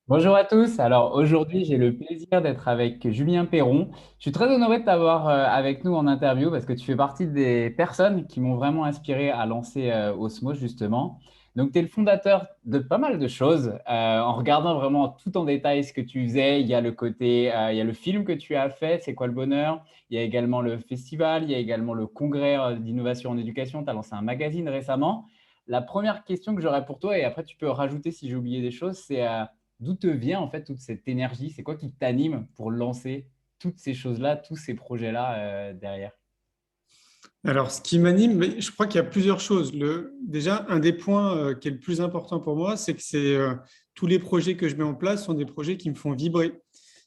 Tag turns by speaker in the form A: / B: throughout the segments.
A: Bonjour à tous. Alors aujourd'hui, j'ai le plaisir d'être avec Julien Perron. Je suis très honoré de t'avoir avec nous en interview parce que tu fais partie des personnes qui m'ont vraiment inspiré à lancer Osmose justement. Donc tu es le fondateur de pas mal de choses. En regardant vraiment tout en détail ce que tu faisais, il y a le côté, il y a le film que tu as fait, C'est quoi le bonheur? Il y a également le festival, il y a également le congrès d'innovation en éducation. Tu as lancé un magazine récemment. La première question que j'aurais pour toi, et après tu peux rajouter si j'ai oublié des choses, c'est d'où te vient en fait toute cette énergie? C'est quoi qui t'anime pour lancer toutes ces choses-là, tous ces projets-là derrière?
B: Alors, ce qui m'anime, mais je crois qu'il y a plusieurs choses. Déjà, un des points qui est le plus important pour moi, c'est que tous les projets que je mets en place sont des projets qui me font vibrer.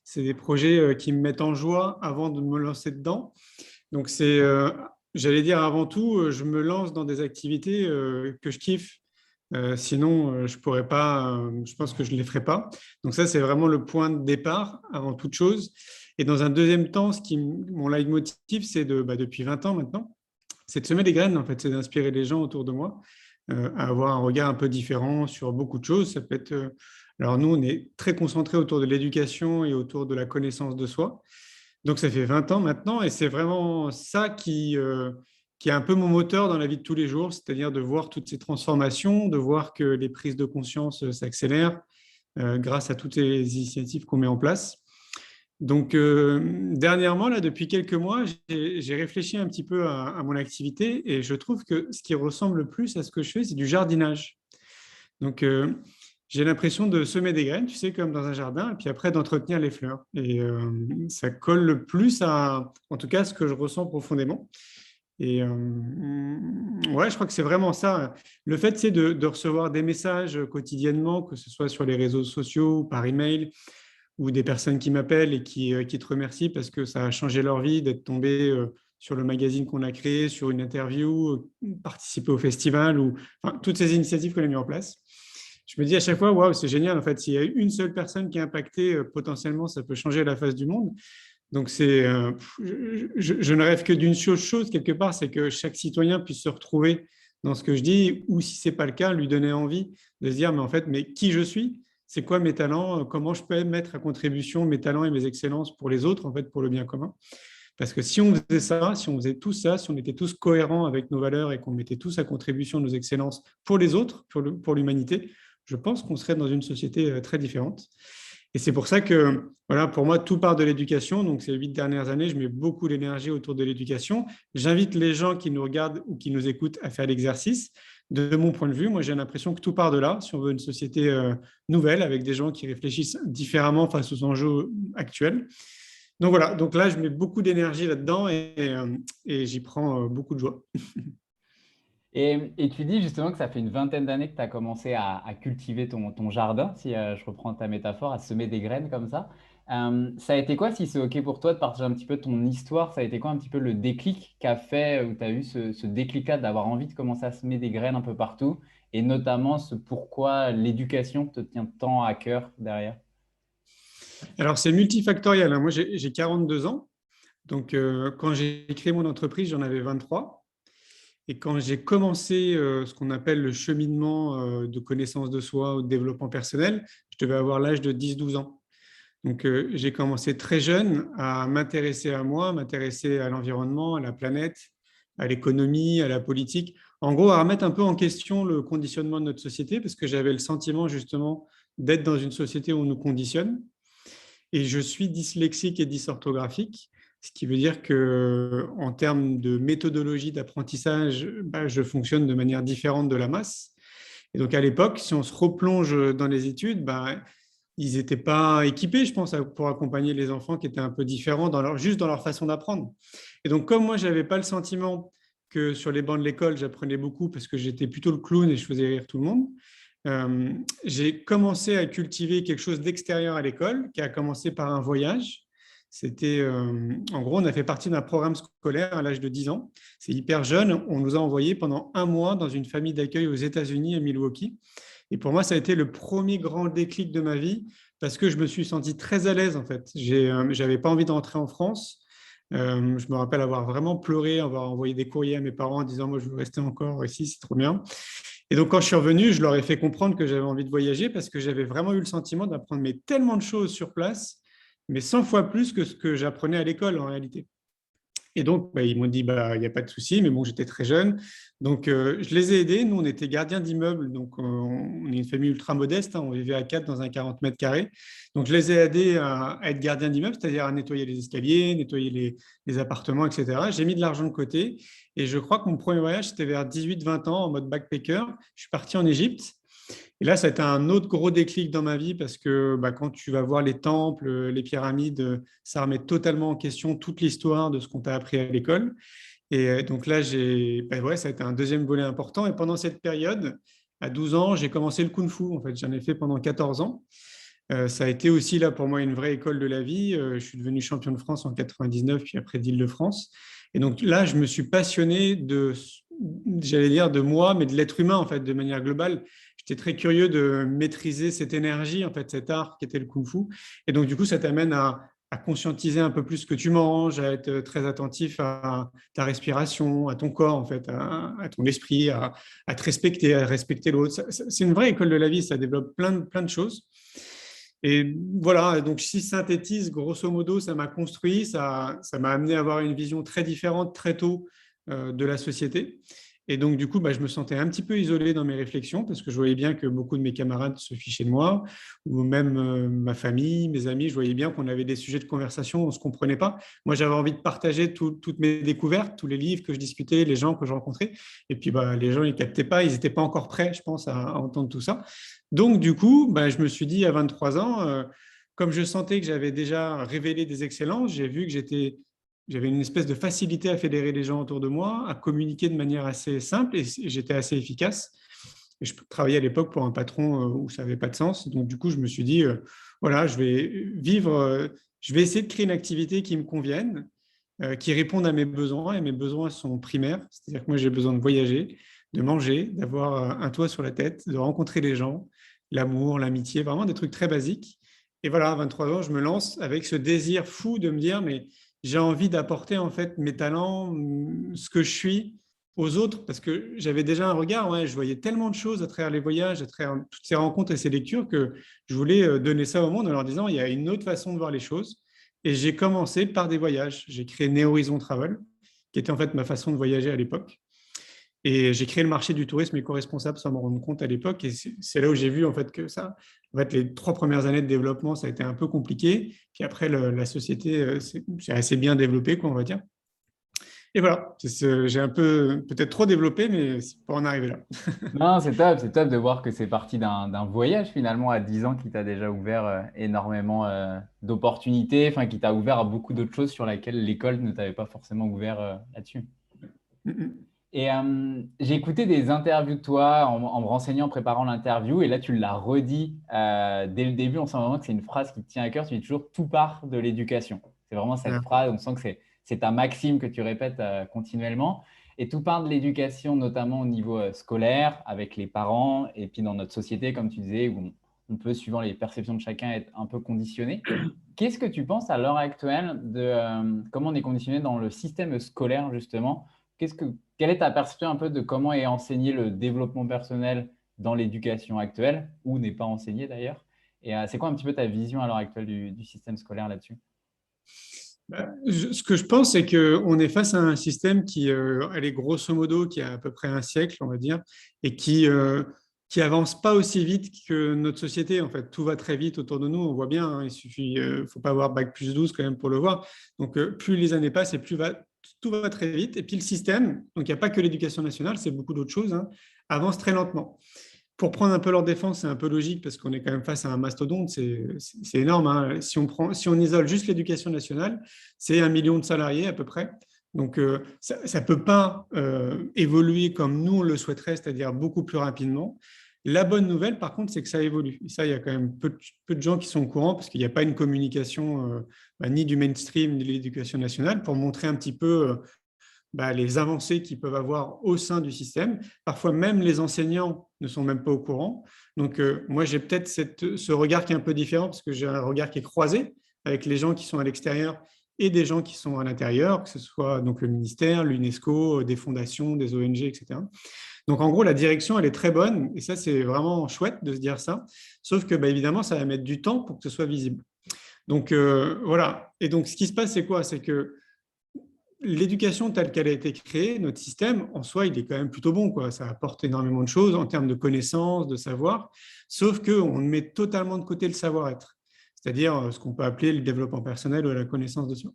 B: C'est des projets qui me mettent en joie avant de me lancer dedans. Donc, j'allais dire avant tout, je me lance dans des activités que je kiffe. Sinon, je pourrais pas, je pense que je ne les ferais pas. Donc ça, c'est vraiment le point de départ avant toute chose. Et dans un deuxième temps, mon leitmotiv, depuis 20 ans maintenant, c'est de semer des graines, en fait, c'est d'inspirer les gens autour de moi à avoir un regard un peu différent sur beaucoup de choses. Ça peut être, alors nous, on est très concentré autour de l'éducation et autour de la connaissance de soi. Donc ça fait 20 ans maintenant et c'est vraiment ça qui est un peu mon moteur dans la vie de tous les jours, c'est-à-dire de voir toutes ces transformations, de voir que les prises de conscience s'accélèrent grâce à toutes les initiatives qu'on met en place. Donc, dernièrement, là, depuis quelques mois, j'ai réfléchi un petit peu à mon activité et je trouve que ce qui ressemble le plus à ce que je fais, c'est du jardinage. Donc, j'ai l'impression de semer des graines, tu sais, comme dans un jardin, et puis après d'entretenir les fleurs. Et ça colle le plus à, en tout cas, ce que je ressens profondément. Et ouais, je crois que c'est vraiment ça. Le fait, c'est de recevoir des messages quotidiennement, que ce soit sur les réseaux sociaux ou par email, ou des personnes qui m'appellent et qui te remercient parce que ça a changé leur vie d'être tombé sur le magazine qu'on a créé, sur une interview, participer au festival, ou enfin, toutes ces initiatives qu'on a mis en place. Je me dis à chaque fois, waouh, c'est génial. En fait, s'il y a une seule personne qui est impactée, potentiellement, ça peut changer la face du monde. Donc, je ne rêve que d'une chose quelque part, c'est que chaque citoyen puisse se retrouver dans ce que je dis, ou si c'est pas le cas, lui donner envie de se dire, mais en fait, mais qui je suis, c'est quoi mes talents, comment je peux mettre à contribution mes talents et mes excellences pour les autres, en fait, pour le bien commun. Parce que si on faisait ça, si on faisait tout ça, si on était tous cohérents avec nos valeurs et qu'on mettait tous à contribution nos excellences pour les autres, pour l'humanité, je pense qu'on serait dans une société très différente. Et c'est pour ça que, voilà, pour moi, tout part de l'éducation. Donc, ces 8 dernières années, je mets beaucoup d'énergie autour de l'éducation. J'invite les gens qui nous regardent ou qui nous écoutent à faire l'exercice. De mon point de vue, moi, j'ai l'impression que tout part de là. Si on veut une société nouvelle, avec des gens qui réfléchissent différemment face aux enjeux actuels. Donc voilà, donc là, je mets beaucoup d'énergie là-dedans et j'y prends beaucoup de joie.
A: Et tu dis justement que ça fait une vingtaine d'années que tu as commencé à cultiver ton jardin, si je reprends ta métaphore, à semer des graines comme ça. Ça a été quoi, si c'est OK pour toi, de partager un petit peu ton histoire? Ça a été quoi un petit peu le déclic qu'a fait, où tu as eu ce déclic-là d'avoir envie de commencer à semer des graines un peu partout, et notamment ce pourquoi l'éducation te tient tant à cœur derrière?
B: Alors, c'est multifactoriel, hein. Moi, j'ai 42 ans. Donc, quand j'ai créé mon entreprise, j'en avais 23. Et quand j'ai commencé ce qu'on appelle le cheminement de connaissance de soi ou de développement personnel, je devais avoir l'âge de 10-12 ans. Donc, j'ai commencé très jeune à m'intéresser à moi, m'intéresser à l'environnement, à la planète, à l'économie, à la politique. En gros, à remettre un peu en question le conditionnement de notre société, parce que j'avais le sentiment justement d'être dans une société où on nous conditionne. Et je suis dyslexique et dysorthographique, ce qui veut dire que en termes de méthodologie d'apprentissage, bah, je fonctionne de manière différente de la masse. Et donc à l'époque, si on se replonge dans les études, bah, ils n'étaient pas équipés, je pense, pour accompagner les enfants qui étaient un peu différents juste dans leur façon d'apprendre. Et donc comme moi, je n'avais pas le sentiment que sur les bancs de l'école, j'apprenais beaucoup parce que j'étais plutôt le clown et je faisais rire tout le monde, euh, j'ai commencé à cultiver quelque chose d'extérieur à l'école, qui a commencé par un voyage. En gros, on a fait partie d'un programme scolaire à l'âge de 10 ans. C'est hyper jeune. On nous a envoyés pendant un mois dans une famille d'accueil aux États-Unis, à Milwaukee. Et pour moi, ça a été le premier grand déclic de ma vie parce que je me suis senti très à l'aise, en fait. J'avais pas envie de rentrer en France. Je me rappelle avoir vraiment pleuré, avoir envoyé des courriers à mes parents en disant, moi, je veux rester encore ici, c'est trop bien. Et donc, quand je suis revenu, je leur ai fait comprendre que j'avais envie de voyager parce que j'avais vraiment eu le sentiment d'apprendre mais tellement de choses sur place, mais 100 fois plus que ce que j'apprenais à l'école en réalité. Et donc, ils m'ont dit, il n'y a pas de souci, mais bon, j'étais très jeune. Donc, je les ai aidés. Nous, on était gardiens d'immeubles. Donc, on est une famille ultra modeste, hein. On vivait à 4 dans un 40 mètres carrés. Donc, je les ai aidés à être gardiens d'immeubles, c'est-à-dire à nettoyer les escaliers, nettoyer les appartements, etc. J'ai mis de l'argent de côté. Et je crois que mon premier voyage, c'était vers 18-20 ans en mode backpacker. Je suis parti en Égypte. Et là, ça a été un autre gros déclic dans ma vie parce que quand tu vas voir les temples, les pyramides, ça remet totalement en question toute l'histoire de ce qu'on t'a appris à l'école. Et donc là, ça a été un deuxième volet important. Et pendant cette période, à 12 ans, j'ai commencé le Kung Fu. En fait, j'en ai fait pendant 14 ans. Ça a été aussi là pour moi une vraie école de la vie. Je suis devenu champion de France en 99, puis après d'Île-de-France. Et donc là, je me suis passionné j'allais dire de moi, mais de l'être humain en fait, de manière globale. J'étais très curieux de maîtriser cette énergie, en fait, cet art qui était le kung-fu. Et donc, du coup, ça t'amène à conscientiser un peu plus ce que tu manges, à être très attentif à ta respiration, à ton corps, en fait, à ton esprit, à te respecter, à respecter l'autre. C'est une vraie école de la vie, ça développe plein de choses. Et voilà, donc si je synthétise, grosso modo, ça m'a construit, ça m'a amené à avoir une vision très différente très tôt de la société. Et donc, du coup, je me sentais un petit peu isolé dans mes réflexions parce que je voyais bien que beaucoup de mes camarades se fichaient de moi, ou même ma famille, mes amis, je voyais bien qu'on avait des sujets de conversation, on ne se comprenait pas. Moi, j'avais envie de partager toutes mes découvertes, tous les livres que je discutais, les gens que je rencontrais. Et puis, les gens, ils ne captaient pas, ils n'étaient pas encore prêts, je pense, à entendre tout ça. Donc, du coup, je me suis dit à 23 ans, comme je sentais que j'avais déjà révélé des excellences, j'ai vu que j'avais une espèce de facilité à fédérer les gens autour de moi, à communiquer de manière assez simple et j'étais assez efficace. Et je travaillais à l'époque pour un patron où ça n'avait pas de sens. Donc, du coup, je me suis dit, voilà, je vais essayer de créer une activité qui me convienne, qui réponde à mes besoins. Et mes besoins sont primaires. C'est-à-dire que moi, j'ai besoin de voyager, de manger, d'avoir un toit sur la tête, de rencontrer les gens, l'amour, l'amitié, vraiment des trucs très basiques. Et voilà, à 23 ans, je me lance avec ce désir fou de me dire, mais j'ai envie d'apporter en fait mes talents, ce que je suis aux autres, parce que j'avais déjà un regard, ouais, je voyais tellement de choses à travers les voyages, à travers toutes ces rencontres et ces lectures que je voulais donner ça au monde en leur disant, il y a une autre façon de voir les choses. Et j'ai commencé par des voyages. J'ai créé Néo Horizon Travel, qui était en fait ma façon de voyager à l'époque. Et j'ai créé le marché du tourisme éco-responsable sans me rendre compte à l'époque. Et c'est là où j'ai vu en fait que en fait, les 3 premières années de développement, ça a été un peu compliqué. Puis après, la société c'est assez bien développée, quoi, on va dire. Et voilà, j'ai un peu peut-être trop développé, mais c'est pour en arriver là.
A: Non, c'est top de voir que c'est parti d'un voyage finalement à 10 ans qui t'a déjà ouvert énormément d'opportunités, enfin qui t'a ouvert à beaucoup d'autres choses sur lesquelles l'école ne t'avait pas forcément ouvert là-dessus. Et j'ai écouté des interviews de toi en me renseignant, en préparant l'interview, et là tu l'as redit dès le début. On sent vraiment que c'est une phrase qui te tient à cœur. Tu dis toujours tout part de l'éducation. C'est vraiment cette
B: Voilà.
A: phrase, on sent que c'est ta maxime que tu répètes continuellement. Et tout part de l'éducation, notamment au niveau scolaire, avec les parents, et puis dans notre société, comme tu disais, où on peut, suivant les perceptions de chacun, être un peu conditionné. Qu'est-ce que tu penses à l'heure actuelle de comment on est conditionné dans le système scolaire, justement? Quelle est ta perception un peu de comment est enseigné le développement personnel dans l'éducation actuelle, ou n'est pas enseigné d'ailleurs? Et c'est quoi un petit peu ta vision à l'heure actuelle du système scolaire là-dessus?
B: Ce que je pense, c'est qu'on est face à un système elle est grosso modo, qui a à peu près un siècle, on va dire, et qui avance pas aussi vite que notre société. En fait, tout va très vite autour de nous. On voit bien, hein, faut pas avoir bac plus 12 quand même pour le voir. Donc, plus les années passent et tout va très vite. Et puis le système, donc il n'y a pas que l'éducation nationale, c'est beaucoup d'autres choses, hein, avance très lentement. Pour prendre un peu leur défense, c'est un peu logique parce qu'on est quand même face à un mastodonte, c'est énorme, hein. Si on isole juste l'éducation nationale, c'est 1 million de salariés à peu près. Donc, ça ne peut pas évoluer comme nous on le souhaiterait, c'est-à-dire beaucoup plus rapidement. La bonne nouvelle, par contre, c'est que ça évolue. Et ça, il y a quand même peu de gens qui sont au courant parce qu'il n'y a pas une communication ni du mainstream ni de l'éducation nationale pour montrer un petit peu les avancées qu'ils peuvent avoir au sein du système. Parfois, même les enseignants ne sont même pas au courant. Donc, moi, j'ai peut-être ce regard qui est un peu différent parce que j'ai un regard qui est croisé avec les gens qui sont à l'extérieur et des gens qui sont à l'intérieur, que ce soit donc le ministère, l'UNESCO, des fondations, des ONG, etc. Donc, en gros, la direction, elle est très bonne, et ça, c'est vraiment chouette de se dire ça. Sauf que, bah, évidemment, ça va mettre du temps pour que ce soit visible. Donc, voilà. Et donc, ce qui se passe, c'est quoi? C'est que l'éducation telle qu'elle a été créée, notre système, en soi, il est quand même plutôt bon, quoi. Ça apporte énormément de choses en termes de connaissances, de savoir, sauf qu'on met totalement de côté le savoir-être, c'est-à-dire ce qu'on peut appeler le développement personnel ou la connaissance de soi.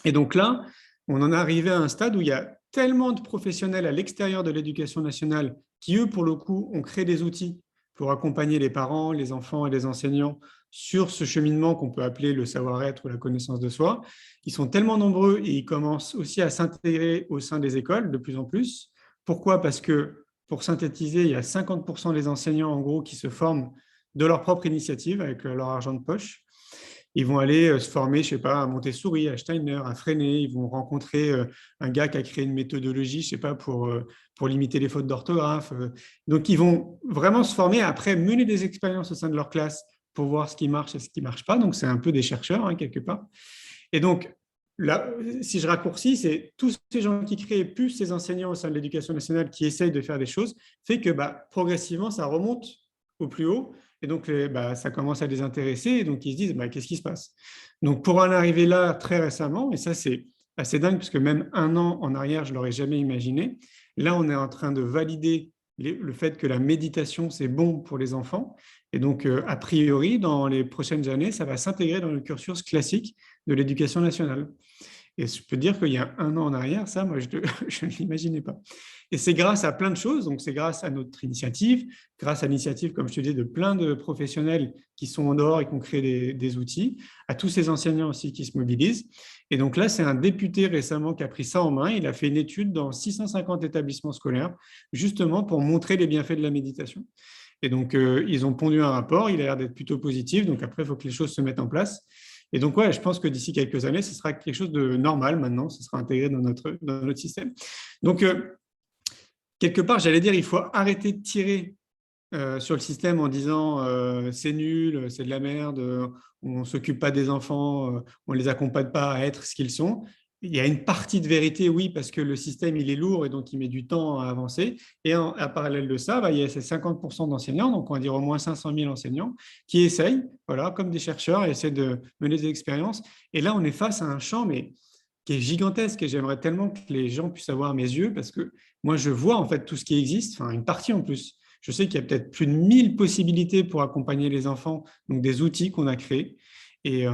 B: Et donc là, on en est arrivé à un stade où il y a tellement de professionnels à l'extérieur de l'éducation nationale qui, eux, pour le coup, ont créé des outils pour accompagner les parents, les enfants et les enseignants sur ce cheminement qu'on peut appeler le savoir-être ou la connaissance de soi. Ils sont tellement nombreux et ils commencent aussi à s'intégrer au sein des écoles de plus en plus. Pourquoi? Parce que, pour synthétiser, il y a 50% des enseignants, en gros, qui se forment de leur propre initiative avec leur argent de poche. Ils vont aller se former, je sais pas, à Montessori, à Steiner, à Freinet. Ils vont rencontrer un gars qui a créé une méthodologie, je sais pas, pour limiter les fautes d'orthographe. Donc, ils vont vraiment se former, après mener des expériences au sein de leur classe pour voir ce qui marche et ce qui ne marche pas. Donc, c'est un peu des chercheurs, hein, quelque part. Et donc, là, si je raccourcis, c'est tous ces gens qui créent, plus ces enseignants au sein de l'éducation nationale qui essayent de faire des choses, fait que progressivement, ça remonte au plus haut. Et donc, ça commence à les intéresser. Et donc, ils se disent, qu'est-ce qui se passe? Donc, pour en arriver là très récemment, et ça, c'est assez dingue, parce que même un an en arrière, je ne l'aurais jamais imaginé. Là, on est en train de valider le fait que la méditation, c'est bon pour les enfants. Et donc, a priori, dans les prochaines années, ça va s'intégrer dans le cursus classique de l'éducation nationale. Et je peux dire qu'il y a un an en arrière, ça, moi, je ne l'imaginais pas. Et c'est grâce à plein de choses. Donc, c'est grâce à notre initiative, grâce à l'initiative, comme je te dis, de plein de professionnels qui sont en dehors et qui ont créé des outils, à tous ces enseignants aussi qui se mobilisent. Et donc là, c'est un député récemment qui a pris ça en main. Il a fait une étude dans 650 établissements scolaires, justement pour montrer les bienfaits de la méditation. Et donc, ils ont pondu un rapport. Il a l'air d'être plutôt positif. Donc, après, il faut que les choses se mettent en place. Et donc, ouais, je pense que d'ici quelques années, ce sera quelque chose de normal maintenant. Ce sera intégré dans notre système. Donc, quelque part, j'allais dire, il faut arrêter de tirer sur le système en disant c'est nul, c'est de la merde, on ne s'occupe pas des enfants, on ne les accompagne pas à être ce qu'ils sont. Il y a une partie de vérité, oui, parce que le système, il est lourd et donc il met du temps à avancer. Et à parallèle de ça, il y a ces 50% d'enseignants, donc on va dire au moins 500 000 enseignants, qui essayent, voilà, comme des chercheurs, et essaient de mener des expériences. Et là, on est face à un champ, mais qui est gigantesque, et j'aimerais tellement que les gens puissent avoir mes yeux, parce que moi, je vois en fait tout ce qui existe, enfin une partie en plus. Je sais qu'il y a peut-être plus de 1000 possibilités pour accompagner les enfants, donc des outils qu'on a créés. Et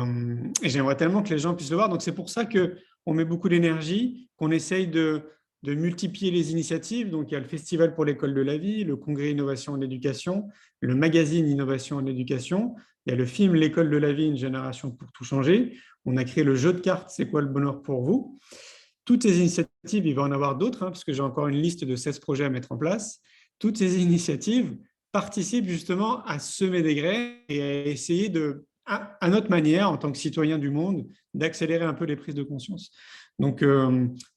B: j'aimerais tellement que les gens puissent le voir. Donc, c'est pour ça qu'on met beaucoup d'énergie, qu'on essaye de multiplier les initiatives. Donc, il y a le Festival pour l'école de la vie, le Congrès Innovation en éducation, le magazine Innovation en éducation. Il y a le film L'école de la vie, une génération pour tout changer. On a créé le jeu de cartes C'est quoi le bonheur pour vous? Toutes ces initiatives, il va en avoir d'autres, hein, parce que j'ai encore une liste de 16 projets à mettre en place. Toutes ces initiatives participent justement à semer des graines et à essayer à notre manière, en tant que citoyen du monde, d'accélérer un peu les prises de conscience. Donc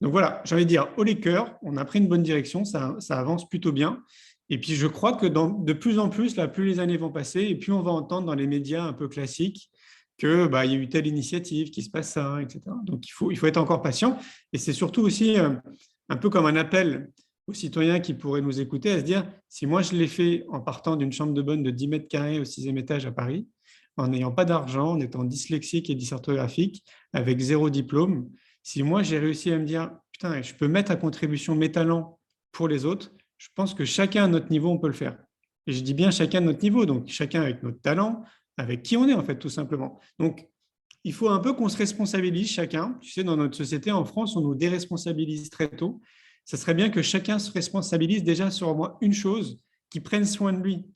B: voilà, j'ai envie de dire, haut les cœurs, on a pris une bonne direction, ça avance plutôt bien. Et puis je crois que de plus en plus, là, plus les années vont passer, et plus on va entendre dans les médias un peu classiques que il y a eu telle initiative, qui se passe ça, etc. Donc il faut être encore patient. Et c'est surtout aussi un peu comme un appel aux citoyens qui pourraient nous écouter à se dire, si moi je l'ai fait en partant d'une chambre de bonne de 10 mètres carrés au 6e étage à Paris, en n'ayant pas d'argent, en étant dyslexique et dysorthographique, avec zéro diplôme, si moi j'ai réussi à me dire, putain, je peux mettre à contribution mes talents pour les autres, je pense que chacun à notre niveau, on peut le faire. Et je dis bien chacun à notre niveau, donc chacun avec notre talent, avec qui on est en fait, tout simplement. Donc, il faut un peu qu'on se responsabilise chacun. Tu sais, dans notre société, en France, on nous déresponsabilise très tôt. Ça serait bien que chacun se responsabilise déjà sur au moins une chose, qui prenne soin de lui,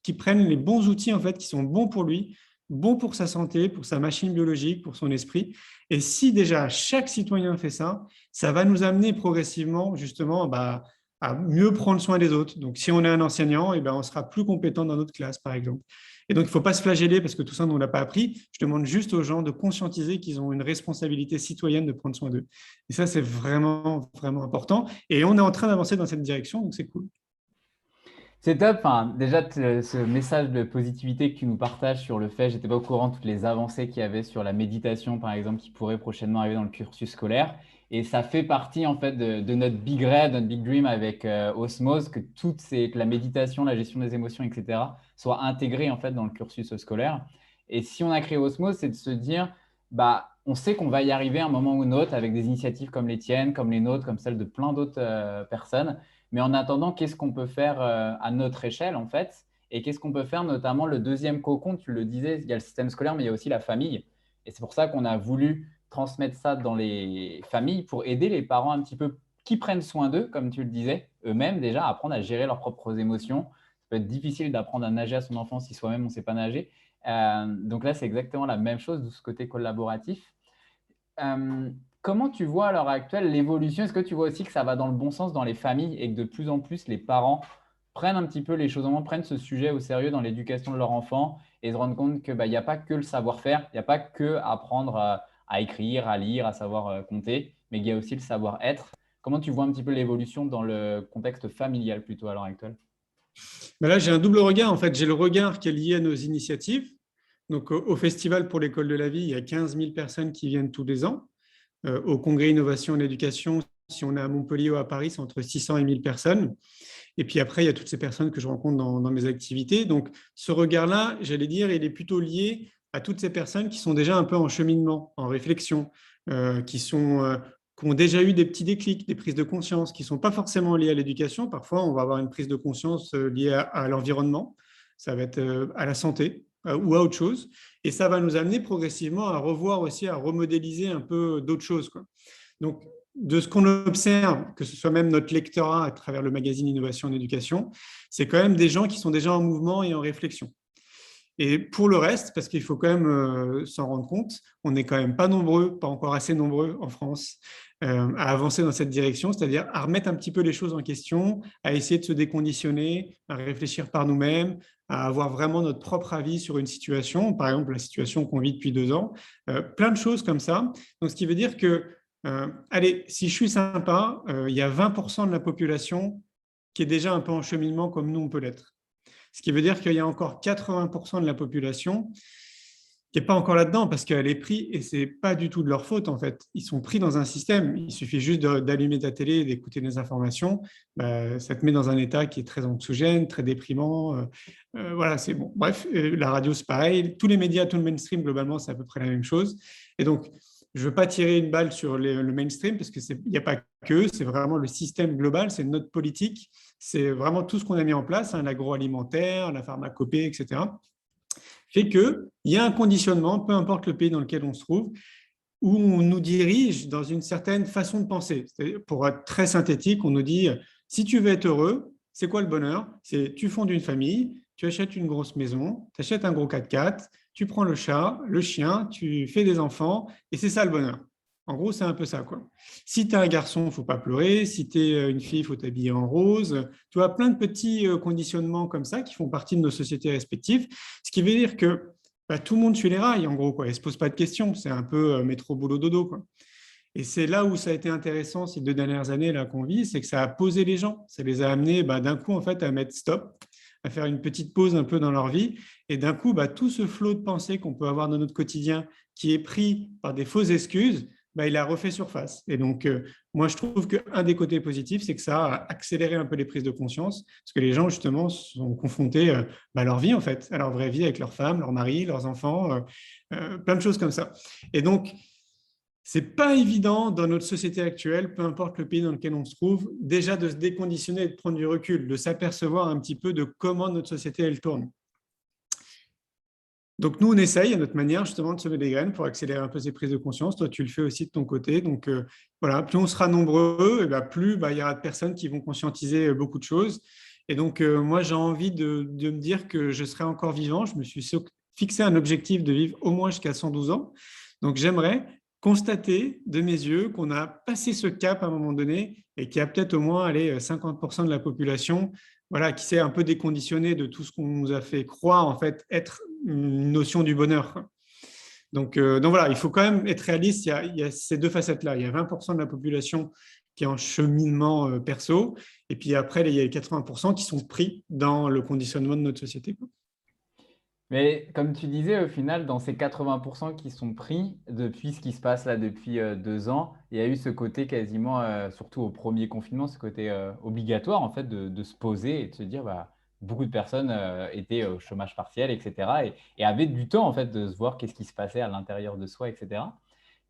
B: qui prenne les bons outils en fait, qui sont bons pour lui, bons pour sa santé, pour sa machine biologique, pour son esprit. Et si déjà chaque citoyen fait ça, ça va nous amener progressivement justement à mieux prendre soin des autres. Donc, si on est un enseignant, on sera plus compétent dans notre classe, par exemple. Et donc, il ne faut pas se flageller parce que tout ça, on ne l'a pas appris. Je demande juste aux gens de conscientiser qu'ils ont une responsabilité citoyenne de prendre soin d'eux. Et ça, c'est vraiment, vraiment important. Et on est en train d'avancer dans cette direction, donc c'est cool.
A: C'est top. Enfin, déjà, ce message de positivité que tu nous partages sur le fait, j'étais pas au courant de toutes les avancées qu'il y avait sur la méditation, par exemple, qui pourrait prochainement arriver dans le cursus scolaire. Et ça fait partie en fait de notre big rêve, notre big dream avec Osmose, que la méditation, la gestion des émotions, etc., soient intégrées en fait dans le cursus scolaire. Et si on a créé Osmose, c'est de se dire, bah, on sait qu'on va y arriver à un moment ou un autre avec des initiatives comme les tiennes, comme les nôtres, comme celles de plein d'autres personnes. Mais en attendant, qu'est-ce qu'on peut faire à notre échelle en fait? Et qu'est-ce qu'on peut faire, notamment le deuxième cocon, tu le disais, il y a le système scolaire, mais il y a aussi la famille. Et c'est pour ça qu'on a voulu transmettre ça dans les familles pour aider les parents un petit peu qui prennent soin d'eux, comme tu le disais, eux-mêmes déjà, apprendre à gérer leurs propres émotions. Ça peut être difficile d'apprendre à nager à son enfant si soi-même on ne sait pas nager. Donc là, c'est exactement la même chose de ce côté collaboratif. Euh, Comment tu vois à l'heure actuelle l'évolution? Est-ce que tu vois aussi que ça va dans le bon sens dans les familles et que de plus en plus les parents prennent un petit peu les choses en main, prennent ce sujet au sérieux dans l'éducation de leur enfant et se rendent compte que bah, il n'y a pas que le savoir-faire, il n'y a pas que apprendre à écrire, à lire, à savoir compter, mais qu'il y a aussi le savoir-être. Comment tu vois un petit peu l'évolution dans le contexte familial plutôt à l'heure actuelle?
B: Mais là, j'ai un double regard. En fait, j'ai le regard qui est lié à nos initiatives. Donc, au Festival pour l'école de la vie, il y a 15 000 personnes qui viennent tous les ans. Au Congrès Innovation et Éducation, si on est à Montpellier ou à Paris, c'est entre 600 et 1000 personnes. Et puis après, il y a toutes ces personnes que je rencontre dans mes activités. Donc, ce regard-là, j'allais dire, il est plutôt lié à toutes ces personnes qui sont déjà un peu en cheminement, en réflexion, qui ont déjà eu des petits déclics, des prises de conscience, qui ne sont pas forcément liées à l'éducation. Parfois, on va avoir une prise de conscience liée à l'environnement, ça va être à la santé ou à autre chose. Et ça va nous amener progressivement à revoir aussi, à remodéliser un peu d'autres choses, quoi. Donc, de ce qu'on observe, que ce soit même notre lectorat à travers le magazine Innovation en éducation, c'est quand même des gens qui sont déjà en mouvement et en réflexion. Et pour le reste, parce qu'il faut quand même s'en rendre compte, on n'est quand même pas nombreux, pas encore assez nombreux en France, à avancer dans cette direction, c'est-à-dire à remettre un petit peu les choses en question, à essayer de se déconditionner, à réfléchir par nous-mêmes, à avoir vraiment notre propre avis sur une situation, par exemple la situation qu'on vit depuis 2 ans, plein de choses comme ça. Donc, ce qui veut dire que, allez, si je suis sympa, il y a 20% de la population qui est déjà un peu en cheminement comme nous, on peut l'être. Ce qui veut dire qu'il y a encore 80% de la population qui n'est pas encore là-dedans parce qu'elle est prise et ce n'est pas du tout de leur faute en fait. Ils sont pris dans un système. Il suffit juste d'allumer ta télé et d'écouter des informations. Bah, ça te met dans un état qui est très anxiogène, très déprimant. Voilà, c'est bon. Bref, la radio, c'est pareil. Tous les médias, tout le mainstream, globalement, c'est à peu près la même chose. Et donc, je ne veux pas tirer une balle sur le mainstream parce qu'il n'y a pas que, c'est vraiment le système global, c'est notre politique, c'est vraiment tout ce qu'on a mis en place, hein, l'agroalimentaire, la pharmacopée, etc., fait qu'il y a un conditionnement, peu importe le pays dans lequel on se trouve, où on nous dirige dans une certaine façon de penser. Pour être très synthétique, on nous dit, si tu veux être heureux, c'est quoi le bonheur? C'est tu fondes une famille, tu achètes une grosse maison, tu achètes un gros 4x4, tu prends le chat, le chien, tu fais des enfants, et c'est ça le bonheur. En gros, c'est un peu ça, quoi. Si tu es un garçon, il ne faut pas pleurer. Si tu es une fille, il faut t'habiller en rose. Tu as plein de petits conditionnements comme ça qui font partie de nos sociétés respectives. Ce qui veut dire que bah, tout le monde suit les rails, en gros, quoi. Il ne se pose pas de questions. C'est un peu métro, boulot, dodo, quoi. Et c'est là où ça a été intéressant ces 2 dernières années là qu'on vit, c'est que ça a posé les gens. Ça les a amenés bah, d'un coup, en fait, à mettre stop, à faire une petite pause un peu dans leur vie. Et d'un coup, bah, tout ce flot de pensée qu'on peut avoir dans notre quotidien qui est pris par des fausses excuses, bah, il a refait surface. Et donc, moi, je trouve qu'un des côtés positifs, c'est que ça a accéléré un peu les prises de conscience, parce que les gens, justement, sont confrontés bah, à leur vie, en fait, à leur vraie vie avec leurs femmes, leurs maris, leurs enfants, plein de choses comme ça. Et donc, c'est pas évident dans notre société actuelle, peu importe le pays dans lequel on se trouve, déjà de se déconditionner et de prendre du recul, de s'apercevoir un petit peu de comment notre société, elle tourne. Donc, nous, on essaye à notre manière justement de semer des graines pour accélérer un peu ces prises de conscience. Toi, tu le fais aussi de ton côté. Donc, voilà, plus on sera nombreux, et bien plus bah, il y aura de personnes qui vont conscientiser beaucoup de choses. Et donc, moi, j'ai envie de me dire que je serai encore vivant. Je me suis fixé un objectif de vivre au moins jusqu'à 112 ans. Donc, j'aimerais constater de mes yeux qu'on a passé ce cap à un moment donné et qu'il y a peut-être au moins allez, 50% de la population voilà, qui s'est un peu déconditionné de tout ce qu'on nous a fait croire en fait être une notion du bonheur. Donc voilà, il faut quand même être réaliste. Il y a ces deux facettes-là. Il y a 20% de la population qui est en cheminement perso, et puis après, il y a les 80% qui sont pris dans le conditionnement de notre société.
A: Mais comme tu disais, au final, dans ces 80% qui sont pris depuis ce qui se passe là depuis 2 ans, il y a eu ce côté quasiment, surtout au premier confinement, ce côté obligatoire en fait de se poser et de se dire, bah, beaucoup de personnes étaient au chômage partiel, etc. Et avaient du temps en fait de se voir qu'est-ce qui se passait à l'intérieur de soi, etc.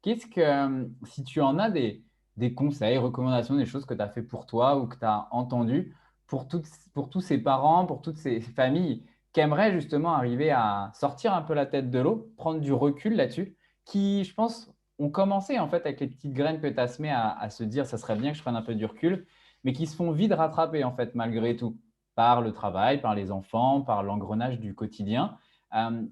A: Qu'est-ce que, si tu en as des conseils, recommandations, des choses que tu as fait pour toi ou que tu as entendues pour tous ces parents, pour toutes ces familles qui aimeraient justement arriver à sortir un peu la tête de l'eau, prendre du recul là-dessus, qui, je pense, ont commencé en fait avec les petites graines que tu as semées à se dire ça serait bien que je prenne un peu du recul, mais qui se font vite rattraper en fait malgré tout par le travail, par les enfants, par l'engrenage du quotidien.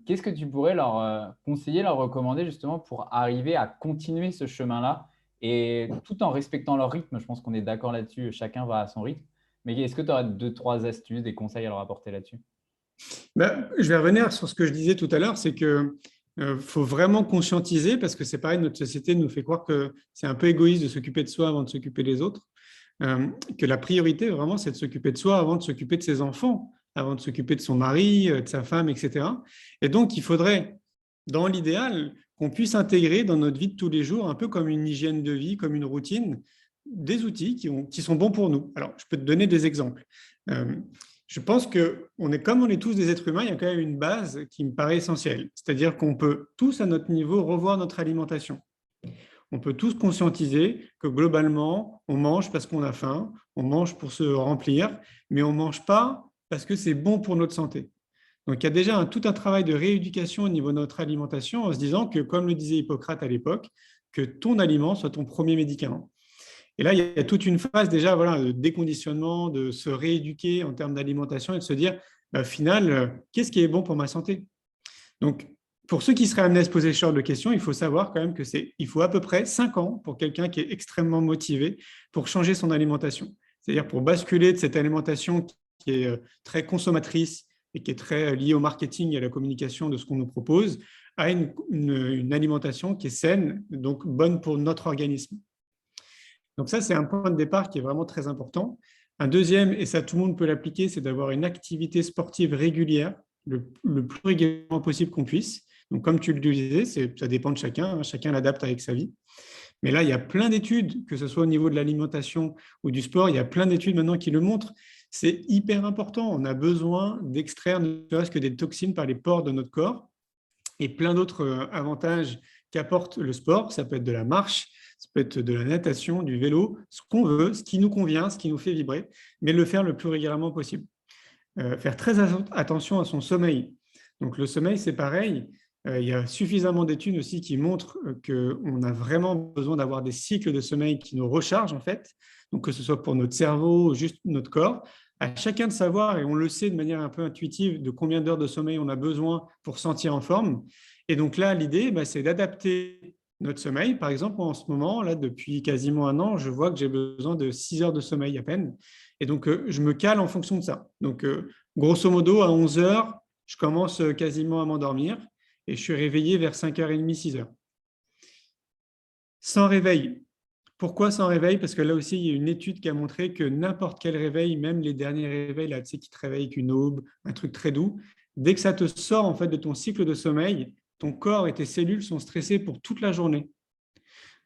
A: Qu'est-ce que tu pourrais leur conseiller, leur recommander justement pour arriver à continuer ce chemin-là et tout en respectant leur rythme? Je pense qu'on est d'accord là-dessus, chacun va à son rythme. Mais est-ce que tu aurais deux, trois astuces, des conseils à leur apporter là-dessus?
B: Ben, je vais revenir sur ce que je disais tout à l'heure, c'est que faut vraiment conscientiser parce que c'est pareil, notre société nous fait croire que c'est un peu égoïste de s'occuper de soi avant de s'occuper des autres, que la priorité vraiment c'est de s'occuper de soi avant de s'occuper de ses enfants, avant de s'occuper de son mari, de sa femme, etc. Et donc il faudrait, dans l'idéal, qu'on puisse intégrer dans notre vie de tous les jours, un peu comme une hygiène de vie, comme une routine, des outils qui sont bons pour nous. Alors, je peux te donner des exemples. Euh, je pense que comme on est tous des êtres humains, il y a quand même une base qui me paraît essentielle. C'est-à-dire qu'on peut tous, à notre niveau, revoir notre alimentation. On peut tous conscientiser que globalement, on mange parce qu'on a faim, on mange pour se remplir, mais on ne mange pas parce que c'est bon pour notre santé. Donc il y a déjà tout un travail de rééducation au niveau de notre alimentation en se disant que, comme le disait Hippocrate à l'époque, que ton aliment soit ton premier médicament. Et là, il y a toute une phase déjà voilà, de déconditionnement, de se rééduquer en termes d'alimentation et de se dire, bah, au final, qu'est-ce qui est bon pour ma santé? Donc, pour ceux qui seraient amenés à se poser ce genre de questions, il faut savoir quand même il faut à peu près 5 ans pour quelqu'un qui est extrêmement motivé pour changer son alimentation. C'est-à-dire pour basculer de cette alimentation qui est très consommatrice et qui est très liée au marketing et à la communication de ce qu'on nous propose, à une alimentation qui est saine, donc bonne pour notre organisme. Donc ça, c'est un point de départ qui est vraiment très important. Un deuxième, et ça tout le monde peut l'appliquer, c'est d'avoir une activité sportive régulière, le plus régulièrement possible qu'on puisse. Donc comme tu le disais, ça dépend de chacun, hein, chacun l'adapte avec sa vie. Mais là, il y a plein d'études, que ce soit au niveau de l'alimentation ou du sport, il y a plein d'études maintenant qui le montrent. C'est hyper important. On a besoin d'extraire ne serait-ce que des toxines par les pores de notre corps et plein d'autres avantages qu'apporte le sport. Ça peut être de la marche, ça peut être de la natation, du vélo, ce qu'on veut, ce qui nous convient, ce qui nous fait vibrer, mais le faire le plus régulièrement possible. Faire très attention à son sommeil. Donc le sommeil, c'est pareil. Il y a suffisamment d'études aussi qui montrent qu'on a vraiment besoin d'avoir des cycles de sommeil qui nous rechargent en fait. Donc que ce soit pour notre cerveau ou juste notre corps. À chacun de savoir, et on le sait de manière un peu intuitive, de combien d'heures de sommeil on a besoin pour se sentir en forme. Et donc là, l'idée, c'est d'adapter notre sommeil. Par exemple, en ce moment, là, depuis quasiment un an, je vois que j'ai besoin de 6 heures de sommeil à peine. Et donc, je me cale en fonction de ça. Donc, grosso modo, à 11 heures, je commence quasiment à m'endormir et je suis réveillé vers 5h30, 6 heures. Sans réveil. Pourquoi sans réveil? Parce que là aussi, il y a une étude qui a montré que n'importe quel réveil, même les derniers réveils, là, tu sais, qui te réveillent avec une aube, un truc très doux, dès que ça te sort en fait de ton cycle de sommeil, ton corps et tes cellules sont stressés pour toute la journée.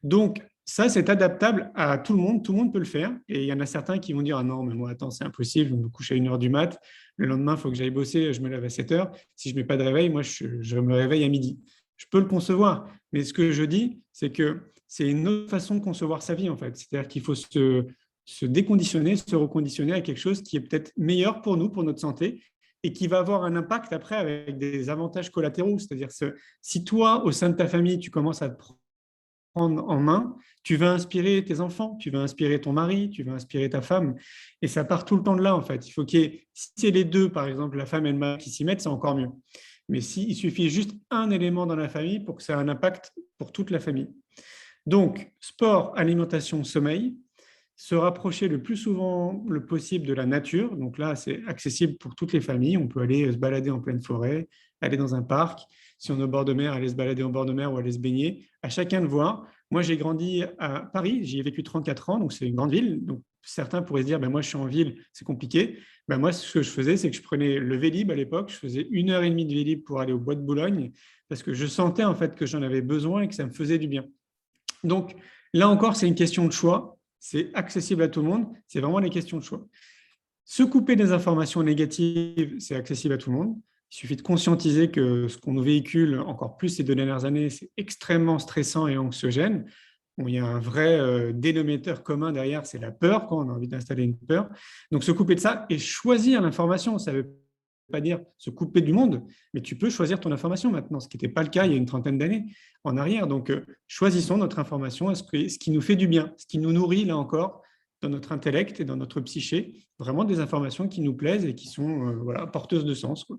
B: Donc, ça, c'est adaptable à tout le monde peut le faire. Et il y en a certains qui vont dire, ah non, mais moi, attends, c'est impossible, je me couche à 1h du mat, le lendemain, il faut que j'aille bosser, je me lève à 7h. Si je ne mets pas de réveil, moi, je me réveille à midi. Je peux le concevoir. Mais ce que je dis, c'est que c'est une autre façon de concevoir sa vie, en fait. C'est-à-dire qu'il faut se déconditionner, se reconditionner à quelque chose qui est peut-être meilleur pour nous, pour notre santé, et qui va avoir un impact après avec des avantages collatéraux. C'est-à-dire si toi, au sein de ta famille, tu commences à te prendre en main, tu vas inspirer tes enfants, tu vas inspirer ton mari, tu vas inspirer ta femme. Et ça part tout le temps de là, en fait. Il faut si c'est les deux, par exemple, la femme et le mari qui s'y mettent, c'est encore mieux. Mais il suffit juste un élément dans la famille pour que ça ait un impact pour toute la famille. Donc, sport, alimentation, sommeil, se rapprocher le plus souvent le possible de la nature. Donc là, c'est accessible pour toutes les familles. On peut aller se balader en pleine forêt, aller dans un parc. Si on est au bord de mer, aller se balader en bord de mer ou aller se baigner. À chacun de voir. Moi, j'ai grandi à Paris. J'y ai vécu 34 ans, donc c'est une grande ville. Donc, certains pourraient se dire, ben, moi, je suis en ville, c'est compliqué. Ben, moi, ce que je faisais, c'est que je prenais le Vélib à l'époque. Je faisais 1 heure et demie de Vélib pour aller au Bois de Boulogne parce que je sentais en fait que j'en avais besoin et que ça me faisait du bien. Donc, là encore, c'est une question de choix. C'est accessible à tout le monde. C'est vraiment les questions de choix. Se couper des informations négatives, c'est accessible à tout le monde. Il suffit de conscientiser que ce qu'on nous véhicule encore plus ces 2 dernières années, c'est extrêmement stressant et anxiogène. Bon, il y a un vrai dénominateur commun derrière, c'est la peur, quand on a envie d'installer une peur. Donc, se couper de ça et choisir l'information, ça ne veut pas dire se couper du monde, mais tu peux choisir ton information maintenant, ce qui n'était pas le cas il y a une trentaine d'années en arrière. Donc, choisissons notre information, ce qui nous fait du bien, ce qui nous nourrit, là encore, dans notre intellect et dans notre psyché, vraiment des informations qui nous plaisent et qui sont voilà, porteuses de sens, quoi.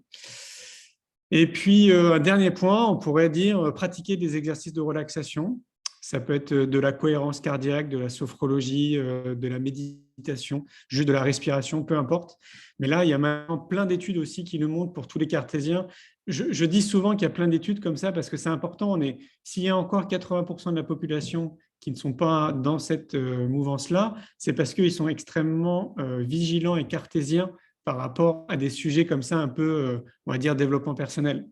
B: Et puis, un dernier point, on pourrait dire pratiquer des exercices de relaxation. Ça peut être de la cohérence cardiaque, de la sophrologie, de la méditation, juste de la respiration, peu importe. Mais là, il y a maintenant plein d'études aussi qui le montrent pour tous les cartésiens. Je dis souvent qu'il y a plein d'études comme ça parce que c'est important. S'il y a encore 80% de la population qui ne sont pas dans cette mouvance-là, c'est parce qu'ils sont extrêmement vigilants et cartésiens par rapport à des sujets comme ça, un peu, on va dire, développement personnel.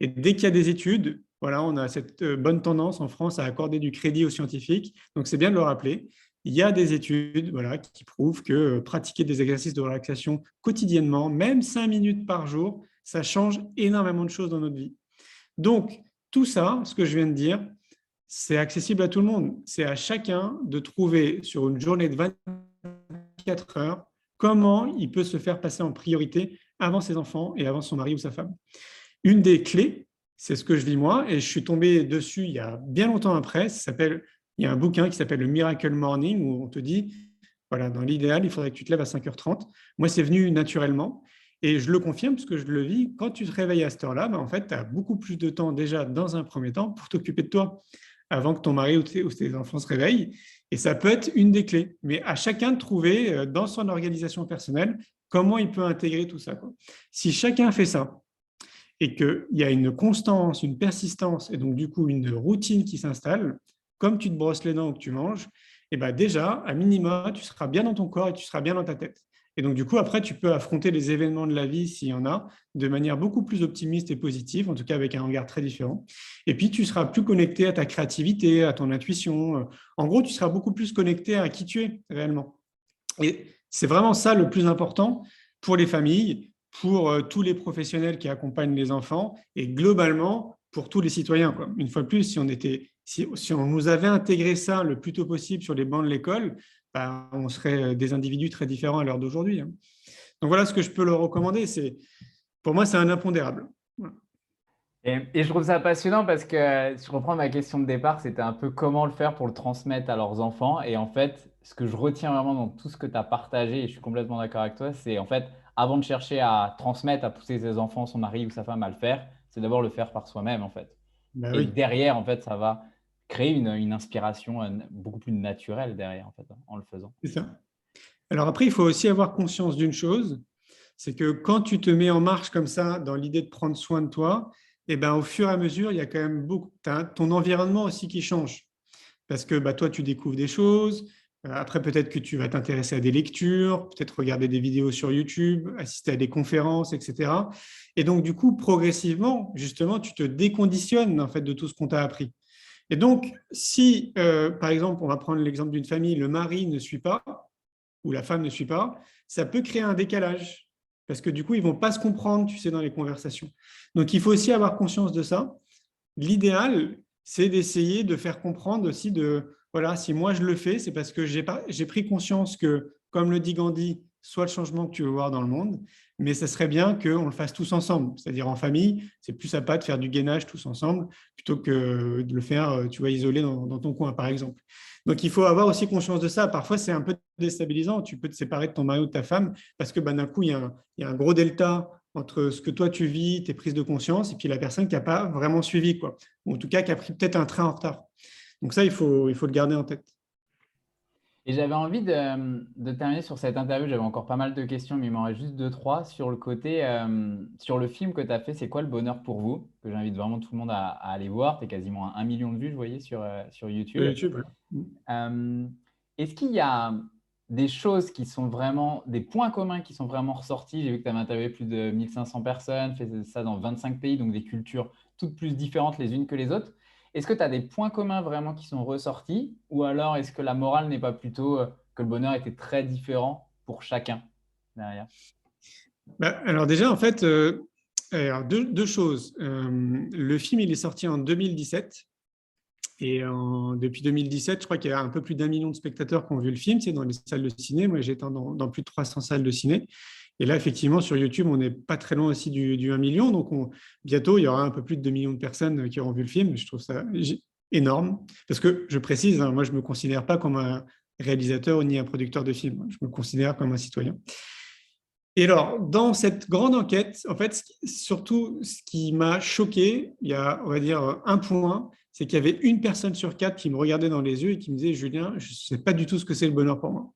B: Et dès qu'il y a des études, voilà, on a cette bonne tendance en France à accorder du crédit aux scientifiques. Donc, c'est bien de le rappeler. Il y a des études voilà, qui prouvent que pratiquer des exercices de relaxation quotidiennement, même 5 minutes par jour, ça change énormément de choses dans notre vie. Donc, tout ça, ce que je viens de dire, c'est accessible à tout le monde. C'est à chacun de trouver sur une journée de 24 heures comment il peut se faire passer en priorité avant ses enfants et avant son mari ou sa femme. Une des clés, c'est ce que je vis moi, et je suis tombé dessus il y a bien longtemps après, il y a un bouquin qui s'appelle le Miracle Morning, où on te dit, voilà, dans l'idéal, il faudrait que tu te lèves à 5h30. Moi, c'est venu naturellement, et je le confirme parce que je le vis. Quand tu te réveilles à cette heure-là, en fait, tu as beaucoup plus de temps déjà, dans un premier temps, pour t'occuper de toi, avant que ton mari ou tes enfants se réveillent. Et ça peut être une des clés. Mais à chacun de trouver, dans son organisation personnelle, comment il peut intégrer tout ça, quoi. Si chacun fait ça, et qu'il y a une constance, une persistance, et donc du coup une routine qui s'installe, comme tu te brosses les dents ou que tu manges, et ben déjà, à minima, tu seras bien dans ton corps et tu seras bien dans ta tête. Et donc du coup, après, tu peux affronter les événements de la vie, s'il y en a, de manière beaucoup plus optimiste et positive, en tout cas avec un regard très différent. Et puis, tu seras plus connecté à ta créativité, à ton intuition. En gros, tu seras beaucoup plus connecté à qui tu es réellement. Et c'est vraiment ça le plus important pour les familles, pour tous les professionnels qui accompagnent les enfants et globalement pour tous les citoyens, quoi. Une fois de plus, si on nous avait intégré ça le plus tôt possible sur les bancs de l'école, bah, on serait des individus très différents à l'heure d'aujourd'hui, hein. Donc voilà ce que je peux leur recommander. Pour moi, c'est un impondérable. Voilà.
A: Et je trouve ça passionnant parce que si je reprends ma question de départ, c'était un peu comment le faire pour le transmettre à leurs enfants. Et en fait, ce que je retiens vraiment dans tout ce que tu as partagé, et je suis complètement d'accord avec toi, c'est en fait, avant de chercher à transmettre, à pousser ses enfants, son mari ou sa femme à le faire, c'est d'abord le faire par soi-même, en fait.
B: Bah
A: Et
B: oui,
A: derrière, en fait, ça va créer une inspiration beaucoup plus naturelle derrière, en fait, en le faisant.
B: c'est ça. Alors après, il faut aussi avoir conscience d'une chose, c'est que quand tu te mets en marche comme ça, dans l'idée de prendre soin de toi, et ben, au fur et à mesure, il y a quand même ton environnement aussi qui change. Parce que bah, toi, tu découvres des choses. Après, peut-être que tu vas t'intéresser à des lectures, peut-être regarder des vidéos sur YouTube, assister à des conférences, etc. Et donc, du coup, progressivement, justement, tu te déconditionnes en fait de tout ce qu'on t'a appris. Et donc, si, par exemple, on va prendre l'exemple d'une famille, le mari ne suit pas, ou la femme ne suit pas, ça peut créer un décalage. Parce que du coup, ils ne vont pas se comprendre, tu sais, dans les conversations. Donc, il faut aussi avoir conscience de ça. L'idéal, c'est d'essayer de faire comprendre aussi voilà, si moi je le fais, c'est parce que j'ai pris conscience que, comme le dit Gandhi, soit le changement que tu veux voir dans le monde, mais ça serait bien qu'on le fasse tous ensemble, c'est-à-dire en famille, c'est plus sympa de faire du gainage tous ensemble plutôt que de le faire, tu vois, isolé dans ton coin, par exemple. Donc, il faut avoir aussi conscience de ça. Parfois, c'est un peu déstabilisant. Tu peux te séparer de ton mari ou de ta femme parce que d'un coup, il y a un gros delta entre ce que toi tu vis, tes prises de conscience, et puis la personne qui n'a pas vraiment suivi, quoi. Ou en tout cas qui a pris peut-être un train en retard. Donc ça, il faut le garder en tête.
A: Et j'avais envie de terminer sur cette interview. J'avais encore pas mal de questions, mais il m'en reste juste deux, trois. Sur le côté, sur le film que tu as fait, c'est quoi le bonheur pour vous? Que j'invite vraiment tout le monde à aller voir. Tu es quasiment à 1 million de vues, je voyais, sur
B: Sur
A: YouTube.
B: YouTube, ouais.
A: Euh, est-ce qu'il y a des choses qui sont vraiment, des points communs qui sont vraiment ressortis. J'ai vu que tu avais interviewé plus de 1500 personnes, fait ça dans 25 pays, donc des cultures toutes plus différentes les unes que les autres. Est-ce que tu as des points communs vraiment qui sont ressortis ou alors est-ce que la morale n'est pas plutôt que le bonheur était très différent pour chacun derrière?
B: Bah, alors déjà, en fait, alors deux choses. Le film, il est sorti en 2017. Et depuis 2017, je crois qu'il y a un peu plus d'1 million de spectateurs qui ont vu le film, c'est dans les salles de ciné. Moi, j'étais dans plus de 300 salles de ciné. Et là, effectivement, sur YouTube, on n'est pas très loin aussi du 1 million. Donc, bientôt, il y aura un peu plus de 2 millions de personnes qui auront vu le film. Je trouve ça énorme. Parce que, je précise, hein, moi, je ne me considère pas comme un réalisateur ni un producteur de films. Je me considère comme un citoyen. Et alors, dans cette grande enquête, en fait, surtout ce qui m'a choqué, il y a, on va dire, un point, c'est qu'il y avait une personne sur 4 qui me regardait dans les yeux et qui me disait, Julien, je ne sais pas du tout ce que c'est le bonheur pour moi.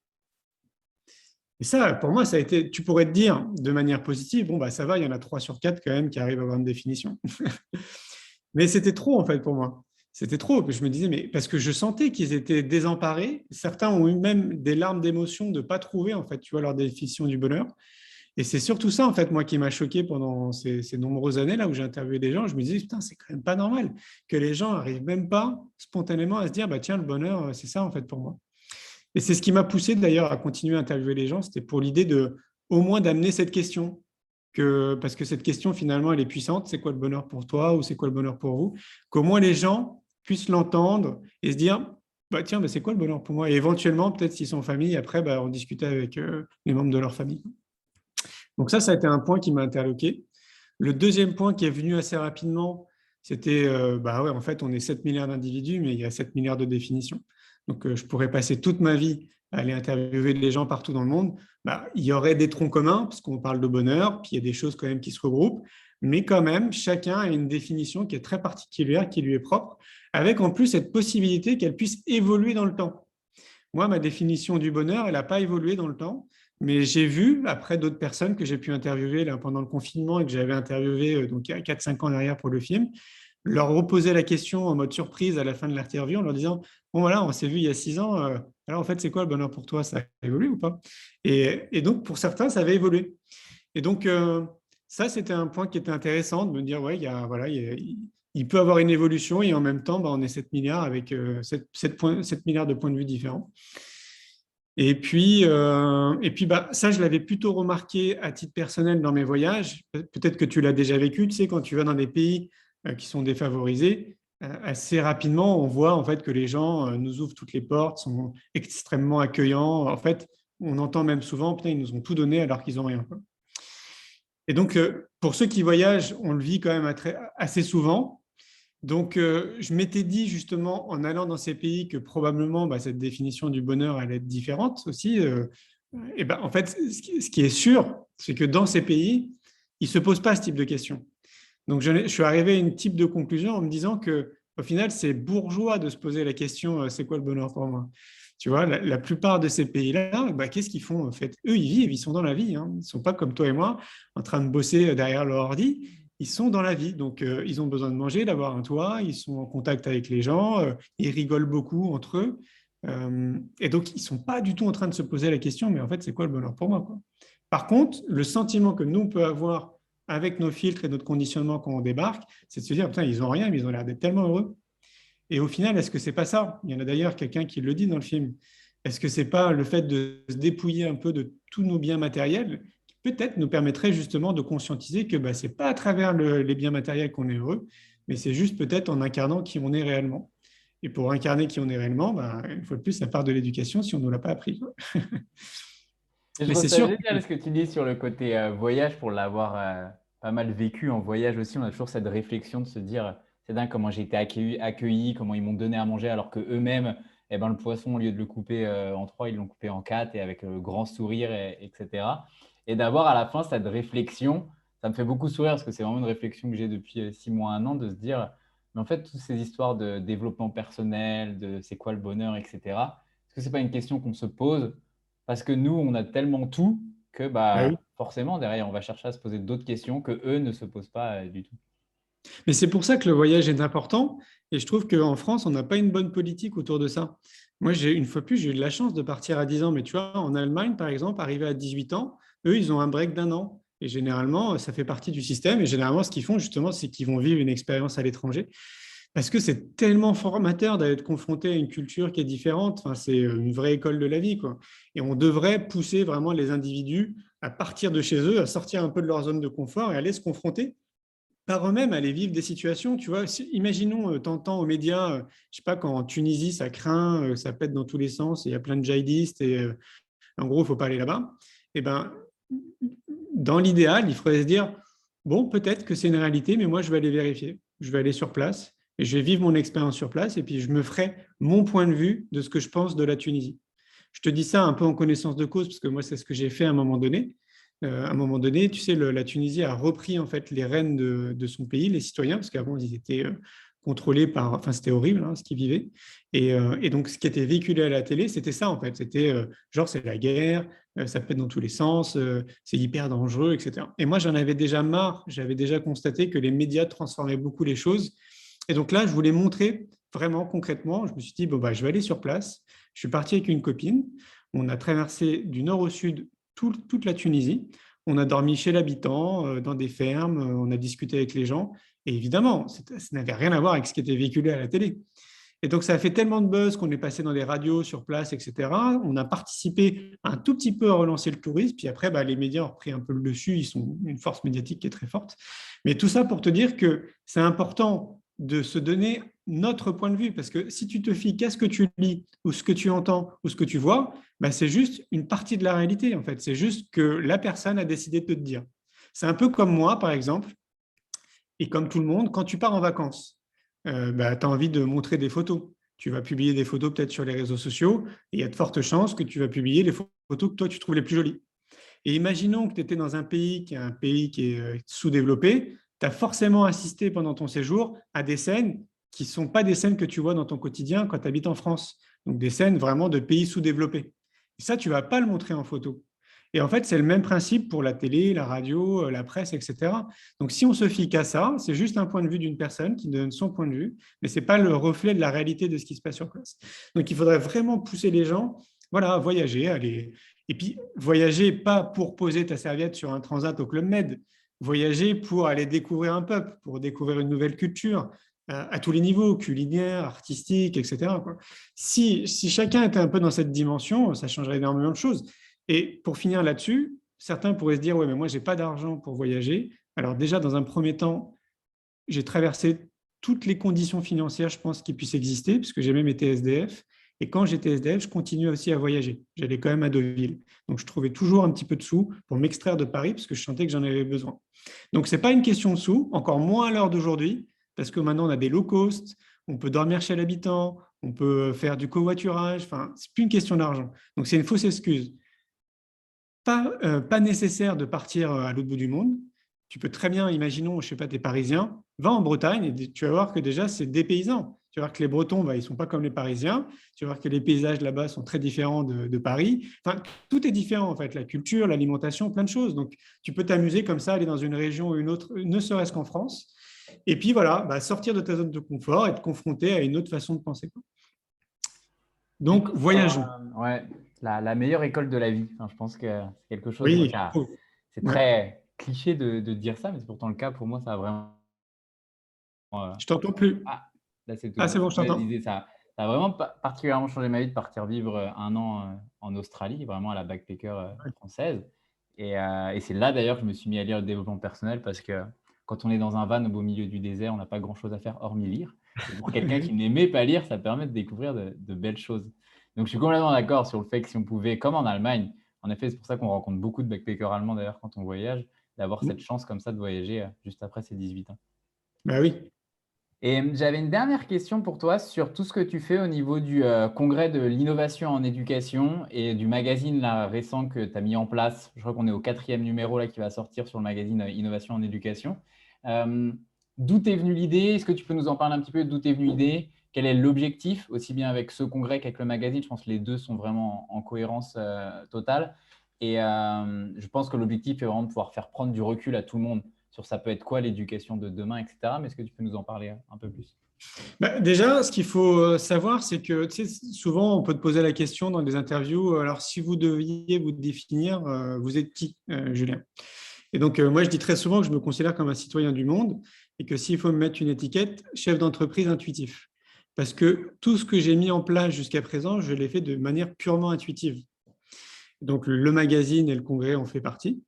B: Et ça, pour moi, ça a été, tu pourrais te dire de manière positive, bon, bah, ça va, il y en a 3 sur 4 quand même qui arrivent à avoir une définition. Mais c'était trop, en fait, pour moi. C'était trop. Je me disais, mais parce que je sentais qu'ils étaient désemparés. Certains ont eu même des larmes d'émotion de ne pas trouver, en fait, tu vois, leur définition du bonheur. Et c'est surtout ça, en fait, moi, qui m'a choqué pendant ces nombreuses années là où j'ai interviewé des gens. Je me disais, putain, c'est quand même pas normal que les gens n'arrivent même pas spontanément à se dire, bah, tiens, le bonheur, c'est ça, en fait, pour moi. Et c'est ce qui m'a poussé d'ailleurs à continuer à interviewer les gens. C'était pour l'idée de, au moins, d'amener cette question. Parce que cette question, finalement, elle est puissante. C'est quoi le bonheur pour toi ou c'est quoi le bonheur pour vous? Qu'au moins les gens puissent l'entendre et se dire, bah, tiens, bah, c'est quoi le bonheur pour moi? Et éventuellement, peut-être s'ils sont en famille, après, bah, on discutait avec les membres de leur famille. Donc ça a été un point qui m'a interloqué. Le deuxième point qui est venu assez rapidement, c'était, bah ouais, en fait, on est 7 milliards d'individus, mais il y a 7 milliards de définitions. Donc, je pourrais passer toute ma vie à aller interviewer des gens partout dans le monde. Bah, il y aurait des troncs communs, parce qu'on parle de bonheur, puis il y a des choses quand même qui se regroupent, mais quand même, chacun a une définition qui est très particulière, qui lui est propre, avec en plus cette possibilité qu'elle puisse évoluer dans le temps. Moi, ma définition du bonheur, elle n'a pas évolué dans le temps, mais j'ai vu, après d'autres personnes que j'ai pu interviewer là, pendant le confinement et que j'avais interviewé donc, il y a 4-5 ans derrière pour le film, leur reposer la question en mode surprise à la fin de l'interview en leur disant, bon voilà, on s'est vu il y a 6 ans, alors en fait, c'est quoi le bonheur pour toi? Ça a évolué ou pas? Et donc, pour certains, ça avait évolué. Et donc, ça, c'était un point qui était intéressant de me dire, ouais, voilà, il peut avoir une évolution et en même temps, bah, on est 7 milliards avec 7 milliards de points de vue différents. Et puis bah, ça, je l'avais plutôt remarqué à titre personnel dans mes voyages. Peut-être que tu l'as déjà vécu, tu sais, quand tu vas dans des pays qui sont défavorisés, assez rapidement, on voit en fait que les gens nous ouvrent toutes les portes, sont extrêmement accueillants. En fait, on entend même souvent, putain, ils nous ont tout donné alors qu'ils n'ont rien, quoi. Et donc, pour ceux qui voyagent, on le vit quand même assez souvent. Donc, je m'étais dit justement en allant dans ces pays que probablement bah, cette définition du bonheur allait être différente aussi. Et ben, en fait, ce qui est sûr, c'est que dans ces pays, ils ne se posent pas ce type de questions. Donc, je suis arrivé à une type de conclusion en me disant que au final, c'est bourgeois de se poser la question c'est quoi le bonheur pour moi? Tu vois, la plupart de ces pays-là, bah, qu'est-ce qu'ils font en fait? Eux, ils vivent, ils sont dans la vie. Hein. Ils ne sont pas comme toi et moi en train de bosser derrière leur ordi. Ils sont dans la vie. Donc, ils ont besoin de manger, d'avoir un toit. Ils sont en contact avec les gens. Ils rigolent beaucoup entre eux. Et donc, ils ne sont pas du tout en train de se poser la question, mais en fait, c'est quoi le bonheur pour moi, quoi. Par contre, le sentiment que nous, on peut avoir avec nos filtres et notre conditionnement quand on débarque, c'est de se dire, putain, ils n'ont rien, mais ils ont l'air d'être tellement heureux. Et au final, est-ce que c'est pas ça? Il y en a d'ailleurs quelqu'un qui le dit dans le film. Est-ce que c'est pas le fait de se dépouiller un peu de tous nos biens matériels qui peut-être nous permettrait justement de conscientiser que bah, c'est pas à travers les biens matériels qu'on est heureux, mais c'est juste peut-être en incarnant qui on est réellement. Et pour incarner qui on est réellement, bah, une fois de plus, ça part de l'éducation si on ne nous l'a pas appris.
A: Et je
B: Mais
A: trouve
B: c'est
A: ça
B: sûr
A: génial ce que tu dis sur le côté voyage pour l'avoir pas mal vécu en voyage aussi. On a toujours cette réflexion de se dire, c'est dingue comment j'ai été accueilli, comment ils m'ont donné à manger alors que eux-mêmes, eh ben, le poisson, au lieu de le couper en trois, ils l'ont coupé en quatre et avec grand sourire, etc. Et d'avoir à la fin cette réflexion, ça me fait beaucoup sourire parce que c'est vraiment une réflexion que j'ai depuis 6 mois, un an, de se dire, mais en fait, toutes ces histoires de développement personnel, de c'est quoi le bonheur, etc., est-ce que c'est pas une question qu'on se pose? Parce que nous, on a tellement tout que
B: bah
A: bah,
B: oui.
A: forcément, derrière, on va chercher à se poser d'autres questions que eux ne se posent pas du tout.
B: Mais c'est pour ça que le voyage est important. Et je trouve qu'en France, on n'a pas une bonne politique autour de ça. Moi, une fois de plus, j'ai eu de la chance de partir à 10 ans. Mais tu vois, en Allemagne, par exemple, arrivé à 18 ans, eux, ils ont un break d'un an. Et généralement, ça fait partie du système. Et généralement, ce qu'ils font, justement, c'est qu'ils vont vivre une expérience à l'étranger. Parce que c'est tellement formateur d'être confronté à une culture qui est différente. Enfin, c'est une vraie école de la vie, quoi. Et on devrait pousser vraiment les individus à partir de chez eux, à sortir un peu de leur zone de confort et aller se confronter par eux-mêmes, aller vivre des situations. Tu vois, imaginons, t'entends aux médias, je sais pas, quand en Tunisie, ça craint, ça pète dans tous les sens, et il y a plein de djihadistes, et en gros, il ne faut pas aller là-bas. Eh ben, dans l'idéal, il faudrait se dire, bon, peut-être que c'est une réalité, mais moi, je vais aller vérifier. Je vais aller sur place et je vais vivre mon expérience sur place et puis je me ferai mon point de vue de ce que je pense de la Tunisie. Je te dis ça un peu en connaissance de cause parce que moi, c'est ce que j'ai fait à un moment donné. À un moment donné, tu sais, la Tunisie a repris en fait les rênes de son pays, les citoyens, parce qu'avant, ils étaient contrôlés par... Enfin, c'était horrible ce qu'ils vivaient. Et donc, ce qui était véhiculé à la télé, c'était ça, en fait. C'était genre, c'est la guerre, ça pète dans tous les sens, c'est hyper dangereux, etc. Et moi, j'en avais déjà marre, j'avais déjà constaté que les médias transformaient beaucoup les choses. Et donc là, je voulais montrer vraiment concrètement, je me suis dit, bon, bah, je vais aller sur place. Je suis parti avec une copine, on a traversé du nord au sud toute la Tunisie, on a dormi chez l'habitant, dans des fermes, on a discuté avec les gens, et évidemment, ça n'avait rien à voir avec ce qui était véhiculé à la télé. Et donc, ça a fait tellement de buzz qu'on est passé dans les radios sur place, etc. On a participé un tout petit peu à relancer le tourisme. Puis après, bah, les médias ont repris un peu le dessus. Ils sont une force médiatique qui est très forte. Mais tout ça pour te dire que c'est important de se donner notre point de vue. Parce que si tu te fies qu'à ce que tu lis, ou ce que tu entends, ou ce que tu vois, bah, c'est juste une partie de la réalité, en fait. C'est juste que la personne a décidé de te dire. C'est un peu comme moi, par exemple, et comme tout le monde, quand tu pars en vacances, bah, tu as envie de montrer des photos. Tu vas publier des photos peut-être sur les réseaux sociaux et il y a de fortes chances que tu vas publier les photos que toi tu trouves les plus jolies. Et imaginons que tu étais dans un pays qui est sous-développé, tu as forcément assisté pendant ton séjour à des scènes qui ne sont pas des scènes que tu vois dans ton quotidien quand tu habites en France. Donc des scènes vraiment de pays sous-développés. Et ça, tu ne vas pas le montrer en photo. Et en fait, c'est le même principe pour la télé, la radio, la presse, etc. Donc, si on se fie qu'à ça, c'est juste un point de vue d'une personne qui donne son point de vue, mais ce n'est pas le reflet de la réalité de ce qui se passe sur place. Donc, il faudrait vraiment pousser les gens, voilà, à voyager, aller. Et puis, voyager pas pour poser ta serviette sur un transat au Club Med, voyager pour aller découvrir un peuple, pour découvrir une nouvelle culture, à tous les niveaux, culinaire, artistique, etc. Si chacun était un peu dans cette dimension, ça changerait énormément de choses. Et pour finir là-dessus, certains pourraient se dire, ouais, mais moi, je n'ai pas d'argent pour voyager. Alors déjà, dans un premier temps, j'ai traversé toutes les conditions financières, je pense, qui puissent exister, puisque j'ai même été SDF. Et quand j'étais SDF, je continuais aussi à voyager. J'allais quand même à Deauville. Donc, je trouvais toujours un petit peu de sous pour m'extraire de Paris, parce que je sentais que j'en avais besoin. Donc, ce n'est pas une question de sous, encore moins à l'heure d'aujourd'hui, parce que maintenant, on a des low cost, on peut dormir chez l'habitant, on peut faire du covoiturage. Enfin, ce n'est plus une question d'argent. Donc, c'est une fausse excuse. Pas nécessaire de partir à l'autre bout du monde. Tu peux très bien, imaginons, je ne sais pas, tu es parisien, va en Bretagne et tu vas voir que déjà, c'est des paysans. Tu vas voir que les Bretons, bah, ils ne sont pas comme les Parisiens. Tu vas voir que les paysages là-bas sont très différents de Paris. Enfin, tout est différent, en fait, la culture, l'alimentation, plein de choses. Donc, tu peux t'amuser comme ça, aller dans une région ou une autre, ne serait-ce qu'en France. Et puis, voilà, bah, sortir de ta zone de confort et te confronter à une autre façon de penser.
A: Tu
B: Donc,
A: dis, c'est
B: voyageons.
A: ouais, la meilleure école de la vie. Enfin, je pense que c'est quelque chose.
B: Oui,
A: C'est
B: ouais.
A: très cliché de dire ça, mais c'est pourtant le cas. Pour moi, ça a vraiment.
B: Je t'entends plus.
A: Ah, là, c'est tout
B: Ah,
A: bon.
B: c'est bon, je
A: Ouais, je
B: t'entends.
A: disais, ça a vraiment particulièrement changé ma vie de partir vivre un an en Australie, vraiment à la backpacker française. Et c'est là d'ailleurs que je me suis mis à lire le développement personnel parce que quand on est dans un van au beau milieu du désert, on n'a pas grand-chose à faire hormis lire. Et pour quelqu'un qui n'aimait pas lire, ça permet de découvrir de belles choses. Donc je suis complètement d'accord sur le fait que si on pouvait, comme en Allemagne, en effet, c'est pour ça qu'on rencontre beaucoup de backpackers allemands d'ailleurs quand on voyage, d'avoir cette chance comme ça de voyager juste après ses 18 ans.
B: Bah oui.
A: Et j'avais une dernière question pour toi sur tout ce que tu fais au niveau du congrès de l'innovation en éducation et du magazine là, récent que tu as mis en place. Je crois qu'on est au quatrième numéro là, qui va sortir sur le magazine Innovation en éducation. Euh, D'où t'es venue l'idée? Est-ce que tu peux nous en parler un petit peu? D'où t'es venue l'idée? Quel est l'objectif? Aussi bien avec ce congrès qu'avec le magazine, je pense que les deux sont vraiment en cohérence totale. Et je pense que l'objectif est vraiment de pouvoir faire prendre du recul à tout le monde sur ça peut être quoi l'éducation de demain, etc. Mais est-ce que tu peux nous en parler un peu plus?
B: Déjà, ce qu'il faut savoir, c'est que tu sais, souvent, on peut te poser la question dans des interviews, alors si vous deviez vous définir, vous êtes qui, Julien? Et donc, moi, je dis très souvent que je me considère comme un citoyen du monde et que s'il faut me mettre une étiquette, chef d'entreprise intuitif. Parce que tout ce que j'ai mis en place jusqu'à présent, je l'ai fait de manière purement intuitive. Donc, le magazine et le congrès en fait partie.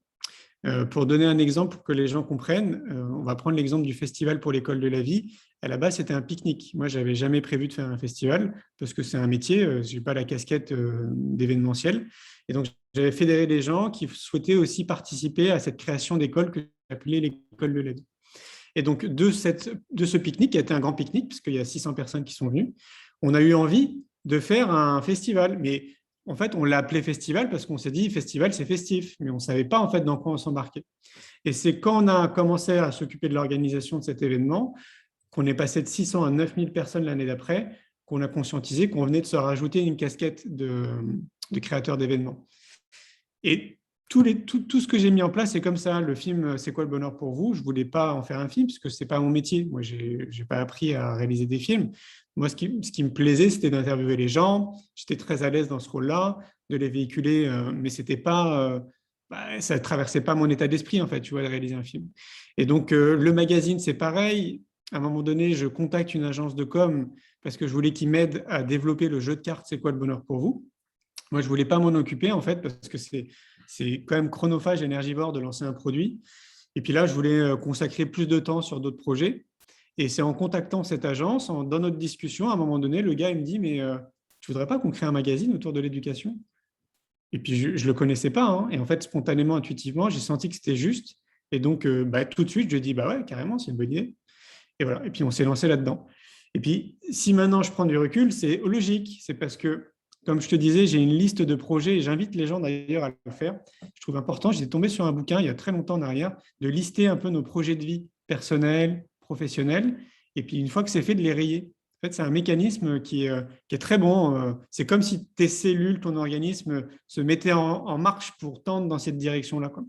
B: Pour donner un exemple pour que les gens comprennent, on va prendre l'exemple du festival pour l'école de la vie. À la base, c'était un pique-nique. Moi, je n'avais jamais prévu de faire un festival parce que c'est un métier, je n'ai pas la casquette d'événementiel. Et donc, j'avais fédéré des gens qui souhaitaient aussi participer à cette création d'école que j'appelais l'école de la vie. Et donc, de ce pique-nique, qui a été un grand pique-nique, puisqu'il y a 600 personnes qui sont venues, on a eu envie de faire un festival. Mais en fait, on l'a appelé festival parce qu'on s'est dit, festival, c'est festif. Mais on ne savait pas en fait dans quoi on s'embarquait. Et c'est quand on a commencé à s'occuper de l'organisation de cet événement, qu'on est passé de 600 à 9000 personnes l'année d'après, qu'on a conscientisé qu'on venait de se rajouter une casquette de créateur d'événements. Et tout ce que j'ai mis en place, c'est comme ça. Le film C'est quoi le bonheur pour vous? Je ne voulais pas en faire un film, parce que ce n'est pas mon métier. Moi, je n'ai pas appris à réaliser des films. Moi, ce qui me plaisait, c'était d'interviewer les gens. J'étais très à l'aise dans ce rôle-là, de les véhiculer, mais c'était pas, ça ne traversait pas mon état d'esprit, en fait, tu vois, de réaliser un film. Et donc, le magazine, c'est pareil. À un moment donné, je contacte une agence de com parce que je voulais qu'ils m'aident à développer le jeu de cartes C'est quoi le bonheur pour vous? Moi, je ne voulais pas m'en occuper, en fait, parce que c'est quand même chronophage, énergivore de lancer un produit. Et puis là, je voulais consacrer plus de temps sur d'autres projets. Et c'est en contactant cette agence, dans notre discussion, à un moment donné, le gars il me dit, mais tu ne voudrais pas qu'on crée un magazine autour de l'éducation? Et puis, je ne le connaissais pas. Hein. Et en fait, spontanément, intuitivement, j'ai senti que c'était juste. Et donc, tout de suite, je dis, bah ouais, carrément, c'est une bonne idée. Et voilà. Et puis, on s'est lancé là-dedans. Et puis, si maintenant je prends du recul, c'est logique. C'est parce que, comme je te disais, j'ai une liste de projets et j'invite les gens d'ailleurs à le faire. Je trouve important. J'étais tombé sur un bouquin il y a très longtemps en arrière de lister un peu nos projets de vie personnels, professionnels. Et puis, une fois que c'est fait, de les rayer. En fait, c'est un mécanisme qui est très bon. C'est comme si tes cellules, ton organisme se mettaient en marche pour tendre dans cette direction-là, quoi.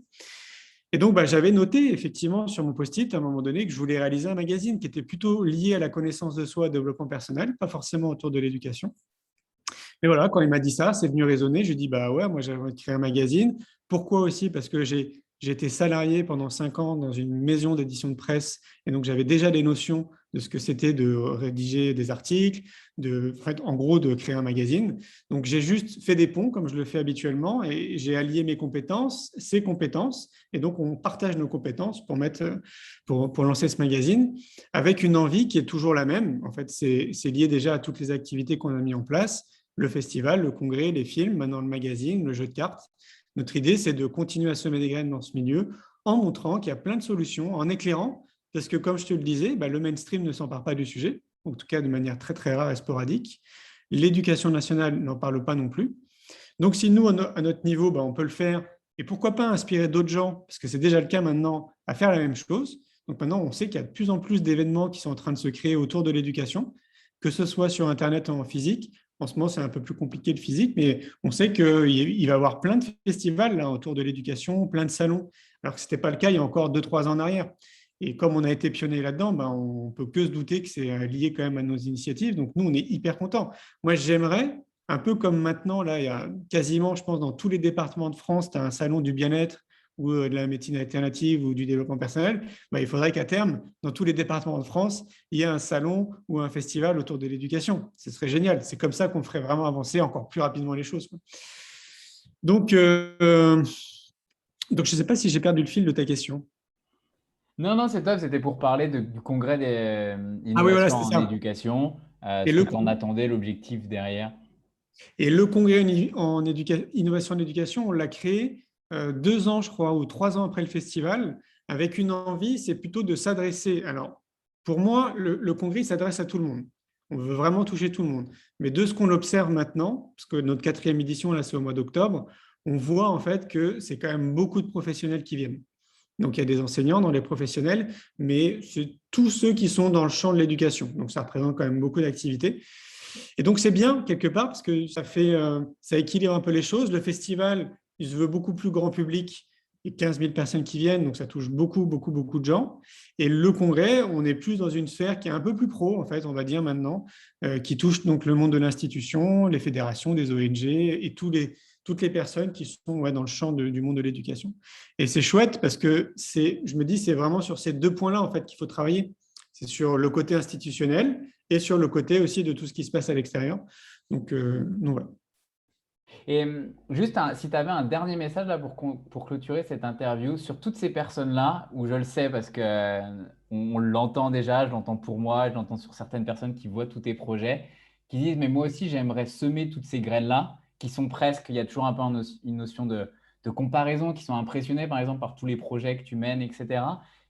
B: Et donc, j'avais noté effectivement sur mon post-it à un moment donné que je voulais réaliser un magazine qui était plutôt lié à la connaissance de soi, au développement personnel, pas forcément autour de l'éducation. Mais voilà, quand il m'a dit ça, c'est venu résonner. Je lui ai dit, bah ouais, moi j'avais envie de créer un magazine. Pourquoi aussi? Parce que j'ai été salarié pendant 5 ans dans une maison d'édition de presse. Et donc, j'avais déjà des notions de ce que c'était de rédiger des articles, en gros, de créer un magazine. Donc, j'ai juste fait des ponts, comme je le fais habituellement, et j'ai allié mes compétences, ses compétences. Et donc, on partage nos compétences pour lancer ce magazine avec une envie qui est toujours la même. En fait, c'est lié déjà à toutes les activités qu'on a mis en place, le festival, le congrès, les films, maintenant le magazine, le jeu de cartes. Notre idée, c'est de continuer à semer des graines dans ce milieu en montrant qu'il y a plein de solutions, en éclairant, parce que comme je te le disais, le mainstream ne s'empare pas du sujet, en tout cas de manière très très rare et sporadique. L'éducation nationale n'en parle pas non plus. Donc si nous, à notre niveau, on peut le faire, et pourquoi pas inspirer d'autres gens, parce que c'est déjà le cas maintenant, à faire la même chose. Donc maintenant, on sait qu'il y a de plus en plus d'événements qui sont en train de se créer autour de l'éducation, que ce soit sur Internet ou en physique. En ce moment, c'est un peu plus compliqué le physique, mais on sait qu'il va y avoir plein de festivals là, autour de l'éducation, plein de salons, alors que ce n'était pas le cas il y a encore 2-3 ans en arrière. Et comme on a été pionnier là-dedans, on ne peut que se douter que c'est lié quand même à nos initiatives. Donc nous, on est hyper contents. Moi, j'aimerais, un peu comme maintenant, là, il y a quasiment, je pense, dans tous les départements de France, tu as un salon du bien-être ou de la médecine alternative ou du développement personnel, il faudrait qu'à terme, dans tous les départements de France, il y ait un salon ou un festival autour de l'éducation. Ce serait génial. C'est comme ça qu'on ferait vraiment avancer encore plus rapidement les choses. Donc, je ne sais pas si j'ai perdu le fil de ta question.
A: Non, non, c'est top. C'était pour parler du congrès des
B: Ah oui, voilà,
A: innovations
B: c'était
A: en
B: ça.
A: éducation,
B: Et
A: ce que
B: le,
A: tu en attendais, l'objectif derrière.
B: et le congrès en innovation en éducation, on l'a créé 2 ans, je crois, ou 3 ans après le festival, avec une envie, c'est plutôt de s'adresser. Alors, pour moi, le congrès s'adresse à tout le monde. On veut vraiment toucher tout le monde. Mais de ce qu'on observe maintenant, parce que notre 4e édition, là, c'est au mois d'octobre, on voit en fait que c'est quand même beaucoup de professionnels qui viennent. Donc, il y a des enseignants dans les professionnels, mais c'est tous ceux qui sont dans le champ de l'éducation. Donc, ça représente quand même beaucoup d'activités. Et donc, c'est bien, quelque part, parce que ça équilibre un peu les choses. Le festival, il se veut beaucoup plus grand public. et 15 000 personnes qui viennent, donc ça touche beaucoup, beaucoup, beaucoup de gens. Et le congrès, on est plus dans une sphère qui est un peu plus pro, en fait, on va dire maintenant, qui touche donc le monde de l'institution, les fédérations, des ONG et toutes les personnes qui sont dans le champ du monde de l'éducation. Et c'est chouette parce que je me dis, c'est vraiment sur ces deux points-là en fait qu'il faut travailler. C'est sur le côté institutionnel et sur le côté aussi de tout ce qui se passe à l'extérieur. Donc voilà.
A: Et juste, si tu avais un dernier message là pour clôturer cette interview sur toutes ces personnes-là, où je le sais parce que on l'entend déjà, je l'entends pour moi, je l'entends sur certaines personnes qui voient tous tes projets, qui disent, mais moi aussi j'aimerais semer toutes ces graines-là, qui sont presque, il y a toujours un peu une notion de comparaison, qui sont impressionnés par exemple par tous les projets que tu mènes, etc.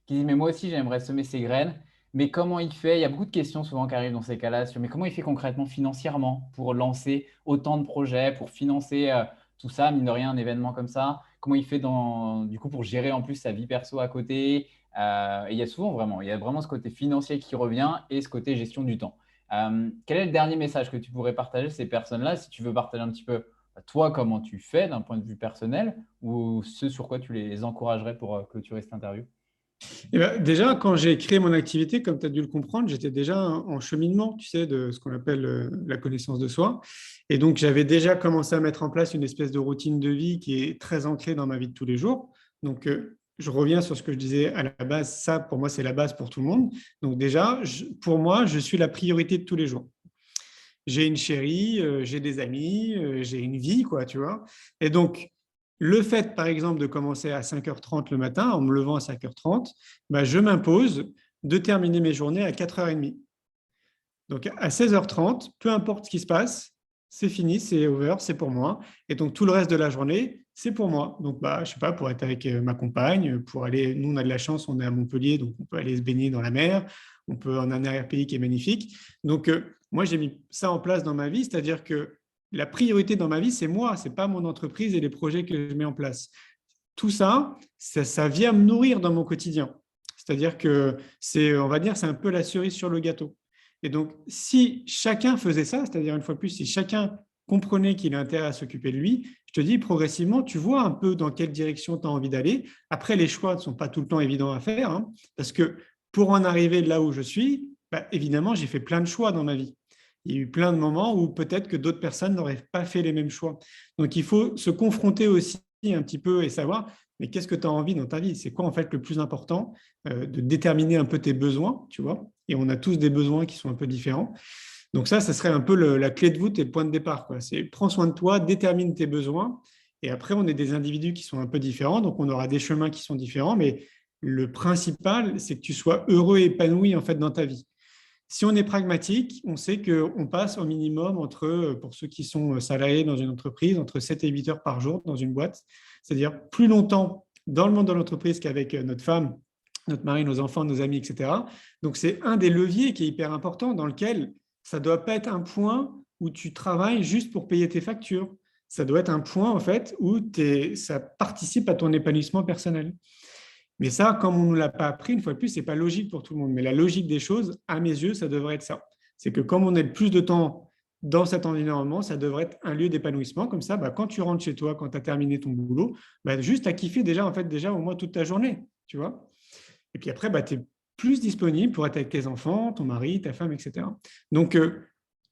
A: Qui disent, mais moi aussi j'aimerais semer ces graines. Mais comment il fait? Il y a beaucoup de questions souvent qui arrivent dans ces cas-là sur mais comment il fait concrètement financièrement pour lancer autant de projets, pour financer tout ça, mine de rien, un événement comme ça? Comment il fait du coup pour gérer en plus sa vie perso à côté? Et il y a vraiment ce côté financier qui revient et ce côté gestion du temps. Quel est le dernier message que tu pourrais partager à ces personnes-là, si tu veux partager un petit peu toi comment tu fais d'un point de vue personnel ou ce sur quoi tu les encouragerais pour clôturer cette interview?
B: Eh ben, déjà, quand j'ai créé mon activité, comme tu as dû le comprendre, j'étais déjà en cheminement, tu sais, de ce qu'on appelle la connaissance de soi. Et donc, j'avais déjà commencé à mettre en place une espèce de routine de vie qui est très ancrée dans ma vie de tous les jours. Donc, je reviens sur ce que je disais à la base. Ça, pour moi, c'est la base pour tout le monde. Donc, déjà, pour moi, je suis la priorité de tous les jours. J'ai une chérie, j'ai des amis, j'ai une vie, quoi, tu vois. Et donc, le fait, par exemple, de commencer à 5h30 le matin, en me levant à 5h30, bah, je m'impose de terminer mes journées à 4h30. Donc, à 16h30, peu importe ce qui se passe, c'est fini, c'est over, c'est pour moi. Et donc, tout le reste de la journée, c'est pour moi. Donc, bah, je sais pas, pour être avec ma compagne, pour aller, nous, on a de la chance, on est à Montpellier, donc on peut aller se baigner dans la mer, on peut en un arrière-pays qui est magnifique. Donc, moi, j'ai mis ça en place dans ma vie, c'est-à-dire que la priorité dans ma vie, c'est moi, c'est pas mon entreprise et les projets que je mets en place. Tout ça, ça vient me nourrir dans mon quotidien. C'est-à-dire que c'est, on va dire, c'est un peu la cerise sur le gâteau. Et donc, si chacun faisait ça, c'est-à-dire une fois de plus, si chacun comprenait qu'il a intérêt à s'occuper de lui, je te dis progressivement, tu vois un peu dans quelle direction tu as envie d'aller. Après, les choix ne sont pas tout le temps évidents à faire, hein, parce que pour en arriver là où je suis, bah, évidemment, j'ai fait plein de choix dans ma vie. Il y a eu plein de moments où peut-être que d'autres personnes n'auraient pas fait les mêmes choix. Donc, il faut se confronter aussi un petit peu et savoir, mais qu'est-ce que tu as envie dans ta vie? C'est quoi en fait le plus important? De déterminer un peu tes besoins, tu vois. Et on a tous des besoins qui sont un peu différents. Donc ça serait un peu la clé de voûte et le point de départ, quoi. C'est prends soin de toi, détermine tes besoins. Et après, on est des individus qui sont un peu différents, donc on aura des chemins qui sont différents, mais le principal, c'est que tu sois heureux et épanoui en fait dans ta vie. Si on est pragmatique, on sait qu'on passe au minimum entre, pour ceux qui sont salariés dans une entreprise, entre 7 et 8 heures par jour dans une boîte, c'est-à-dire plus longtemps dans le monde de l'entreprise qu'avec notre femme, notre mari, nos enfants, nos amis, etc. Donc, c'est un des leviers qui est hyper important dans lequel ça ne doit pas être un point où tu travailles juste pour payer tes factures. Ça doit être un point, en fait, où ça participe à ton épanouissement personnel. Mais ça, comme on ne nous l'a pas appris, une fois de plus, ce n'est pas logique pour tout le monde. Mais la logique des choses, à mes yeux, ça devrait être ça. C'est que comme on est le plus de temps dans cet environnement, ça devrait être un lieu d'épanouissement. Comme ça, bah, quand tu rentres chez toi, quand tu as terminé ton boulot, bah, juste à kiffer déjà, en fait, déjà au moins toute ta journée. Tu vois. Et puis après, bah, tu es plus disponible pour être avec tes enfants, ton mari, ta femme, etc. Donc,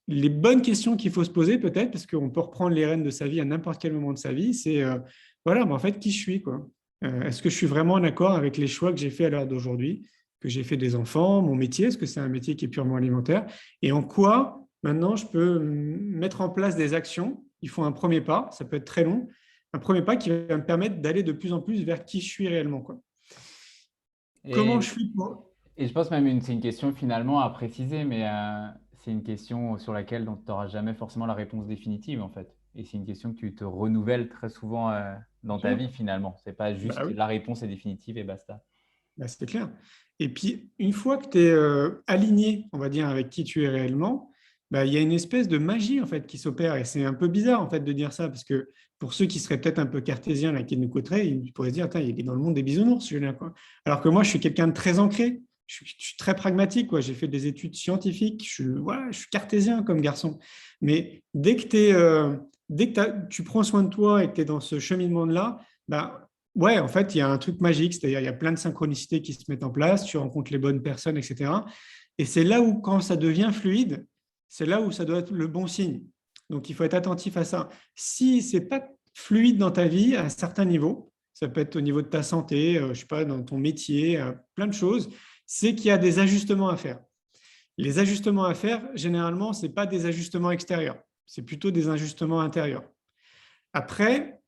B: les bonnes questions qu'il faut se poser peut-être, parce qu'on peut reprendre les rênes de sa vie à n'importe quel moment de sa vie, c'est voilà, mais en fait, qui je suis, quoi. Est-ce que je suis vraiment en accord avec les choix que j'ai fait à l'heure d'aujourd'hui, que j'ai fait des enfants, mon métier, est-ce que c'est un métier qui est purement alimentaire, et en quoi maintenant je peux mettre en place des actions. Il faut un premier pas, ça peut être très long, un premier pas qui va me permettre d'aller de plus en plus vers qui je suis réellement, quoi. Comment je
A: Et
B: fais pour...
A: Et je pense même c'est une question finalement à préciser, mais c'est une question sur laquelle tu n'auras jamais forcément la réponse définitive en fait. Et c'est une question que tu te renouvelles très souvent dans
B: Bien
A: ta
B: sûr.
A: vie finalement. C'est pas
B: Bah
A: juste
B: oui.
A: la réponse est définitive et basta.
B: Bah, c'est clair. Et puis, une fois que tu es aligné, on va dire, avec qui tu es réellement, bah, il y a une espèce de magie en fait qui s'opère. Et c'est un peu bizarre en fait de dire ça, parce que pour ceux qui seraient peut-être un peu cartésiens, là, qui nous côtoient, ils pourraient se dire, attends, il est dans le monde des bisounours, celui-là, quoi. Alors que moi, je suis quelqu'un de très ancré. Je suis très pragmatique, quoi. J'ai fait des études scientifiques. Je suis cartésien comme garçon. Mais dès que tu prends soin de toi et que tu es dans ce cheminement-là, bah, Ouais, en fait, il y a un truc magique, c'est-à-dire il y a plein de synchronicités qui se mettent en place, tu rencontres les bonnes personnes, etc. Et c'est là où, quand ça devient fluide, c'est là où ça doit être le bon signe. Donc, il faut être attentif à ça. Si c'est pas fluide dans ta vie à un certain niveau, ça peut être au niveau de ta santé, je sais pas, dans ton métier, plein de choses, c'est qu'il y a des ajustements à faire. Les ajustements à faire, généralement, ce n'est pas des ajustements extérieurs, c'est plutôt des ajustements intérieurs. Après,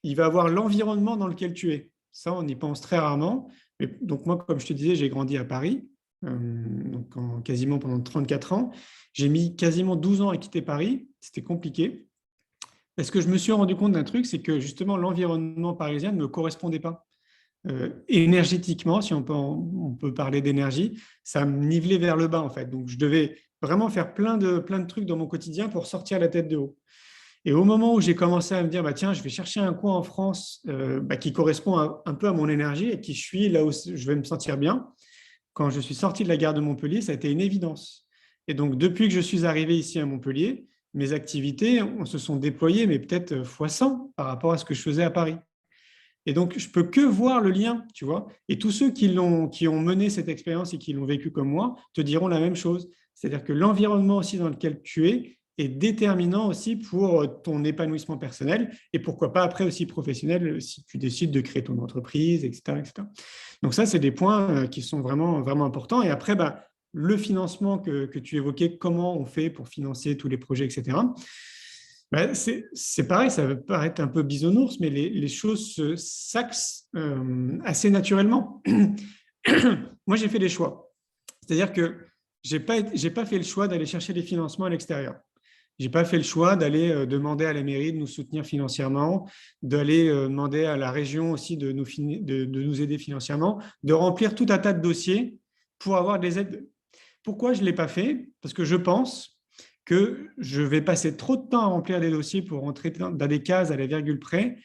B: il va avoir l'environnement dans lequel tu es. Ça, on y pense très rarement. Mais, donc moi, comme je te disais, j'ai grandi à Paris, donc quasiment pendant 34 ans. J'ai mis quasiment 12 ans à quitter Paris. C'était compliqué. Parce que je me suis rendu compte d'un truc, c'est que justement, l'environnement parisien ne me correspondait pas. Énergétiquement, si on peut parler d'énergie, ça me nivelait vers le bas, en fait. Donc, je devais vraiment faire plein de trucs dans mon quotidien pour sortir la tête de haut. Et au moment où j'ai commencé à me dire, bah, tiens, je vais chercher un coin en France qui correspond un peu à mon énergie et qui je suis là où je vais me sentir bien, quand je suis sorti de la gare de Montpellier, ça a été une évidence. Et donc, depuis que je suis arrivé ici à Montpellier, mes activités se sont déployées, mais peut-être fois 100 par rapport à ce que je faisais à Paris. Et donc, je peux que voir le lien, tu vois. Et tous ceux qui ont mené cette expérience et qui l'ont vécu comme moi te diront la même chose. C'est-à-dire que l'environnement aussi dans lequel tu es est déterminant aussi pour ton épanouissement personnel et pourquoi pas après aussi professionnel si tu décides de créer ton entreprise, etc. etc. Donc ça, c'est des points qui sont vraiment, vraiment importants. Et après, bah, le financement que tu évoquais, comment on fait pour financer tous les projets, etc. Ben, c'est pareil, ça va paraître un peu bisounours, mais les choses s'axent assez naturellement. Moi, j'ai fait des choix. C'est-à-dire que j'ai pas fait le choix d'aller chercher des financements à l'extérieur. J'ai pas fait le choix d'aller demander à la mairie de nous soutenir financièrement, d'aller demander à la région aussi de nous aider financièrement, de remplir tout un tas de dossiers pour avoir des aides. Pourquoi je ne l'ai pas fait? Parce que je pense que je vais passer trop de temps à remplir des dossiers pour rentrer dans des cases à la virgule près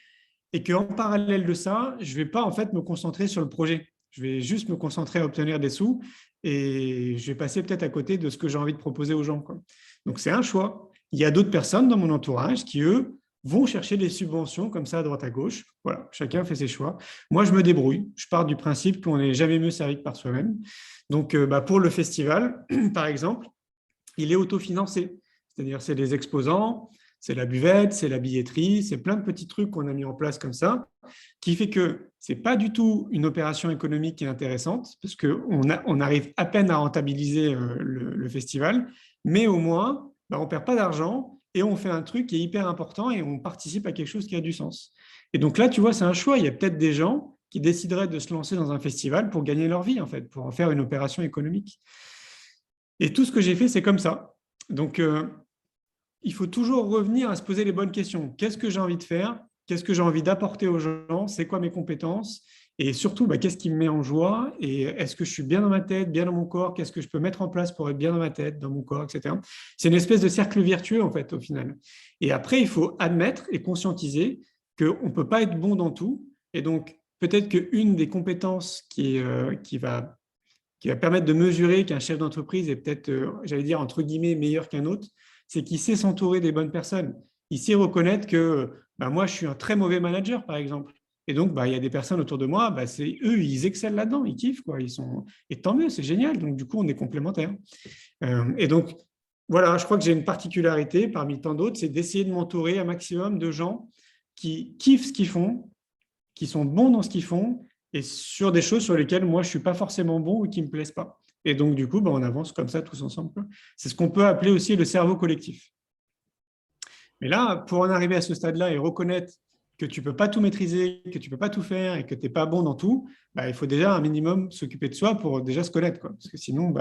B: et qu'en parallèle de ça, je ne vais pas en fait me concentrer sur le projet. Je vais juste me concentrer à obtenir des sous et je vais passer peut-être à côté de ce que j'ai envie de proposer aux gens, quoi. Donc c'est un choix. Il y a d'autres personnes dans mon entourage qui, eux, vont chercher des subventions comme ça à droite à gauche. Voilà, chacun fait ses choix. Moi, je me débrouille. Je pars du principe qu'on n'est jamais mieux servi que par soi-même. Donc, pour le festival, par exemple, il est autofinancé. C'est-à-dire, c'est les exposants, c'est la buvette, c'est la billetterie, c'est plein de petits trucs qu'on a mis en place comme ça, qui fait que ce n'est pas du tout une opération économique qui est intéressante, parce qu'on arrive à peine à rentabiliser le festival, mais au moins, bah, on ne perd pas d'argent et on fait un truc qui est hyper important et on participe à quelque chose qui a du sens. Et donc là, tu vois, c'est un choix. Il y a peut-être des gens qui décideraient de se lancer dans un festival pour gagner leur vie, en fait, pour en faire une opération économique. Et tout ce que j'ai fait, c'est comme ça. Donc, il faut toujours revenir à se poser les bonnes questions. Qu'est-ce que j'ai envie de faire? Qu'est-ce que j'ai envie d'apporter aux gens? C'est quoi mes compétences? Et surtout, bah, qu'est-ce qui me met en joie? Et est-ce que je suis bien dans ma tête, bien dans mon corps? Qu'est-ce que je peux mettre en place pour être bien dans ma tête, dans mon corps, etc. C'est une espèce de cercle vertueux, en fait, au final. Et après, il faut admettre et conscientiser qu'on ne peut pas être bon dans tout. Et donc, peut-être qu'une des compétences qui va permettre de mesurer qu'un chef d'entreprise est peut-être, j'allais dire, entre guillemets, meilleur qu'un autre, c'est qu'il sait s'entourer des bonnes personnes. Il sait reconnaître que bah, moi, je suis un très mauvais manager, par exemple. Et donc, bah, il y a des personnes autour de moi, bah, c'est eux, ils excellent là-dedans, ils kiffent, quoi. Ils sont... Et tant mieux, c'est génial. Donc, du coup, on est complémentaires. Et donc, voilà, je crois que j'ai une particularité parmi tant d'autres, c'est d'essayer de m'entourer un maximum de gens qui kiffent ce qu'ils font, qui sont bons dans ce qu'ils font et sur des choses sur lesquelles moi, je ne suis pas forcément bon ou qui ne me plaisent pas. Et donc, du coup, on avance comme ça tous ensemble. C'est ce qu'on peut appeler aussi le cerveau collectif. Mais là, pour en arriver à ce stade-là et reconnaître que tu ne peux pas tout maîtriser, que tu ne peux pas tout faire et que tu n'es pas bon dans tout, il faut déjà un minimum s'occuper de soi pour déjà se connaître, quoi. Parce que sinon,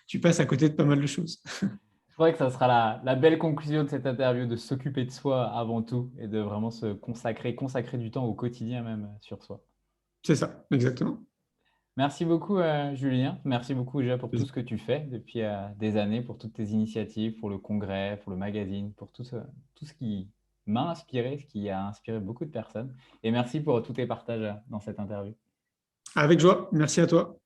B: tu passes à côté de pas mal de choses.
A: Je crois que ça sera la belle conclusion de cette interview, de s'occuper de soi avant tout et de vraiment se consacrer du temps au quotidien même sur soi.
B: C'est ça, exactement.
A: Merci beaucoup, Julien. Merci beaucoup déjà pour tout ce que tu fais depuis des années, pour toutes tes initiatives, pour le congrès, pour le magazine, pour tout ce qui m'a inspiré, ce qui a inspiré beaucoup de personnes. Et merci pour tous tes partages dans cette interview.
B: Avec joie. Merci à toi.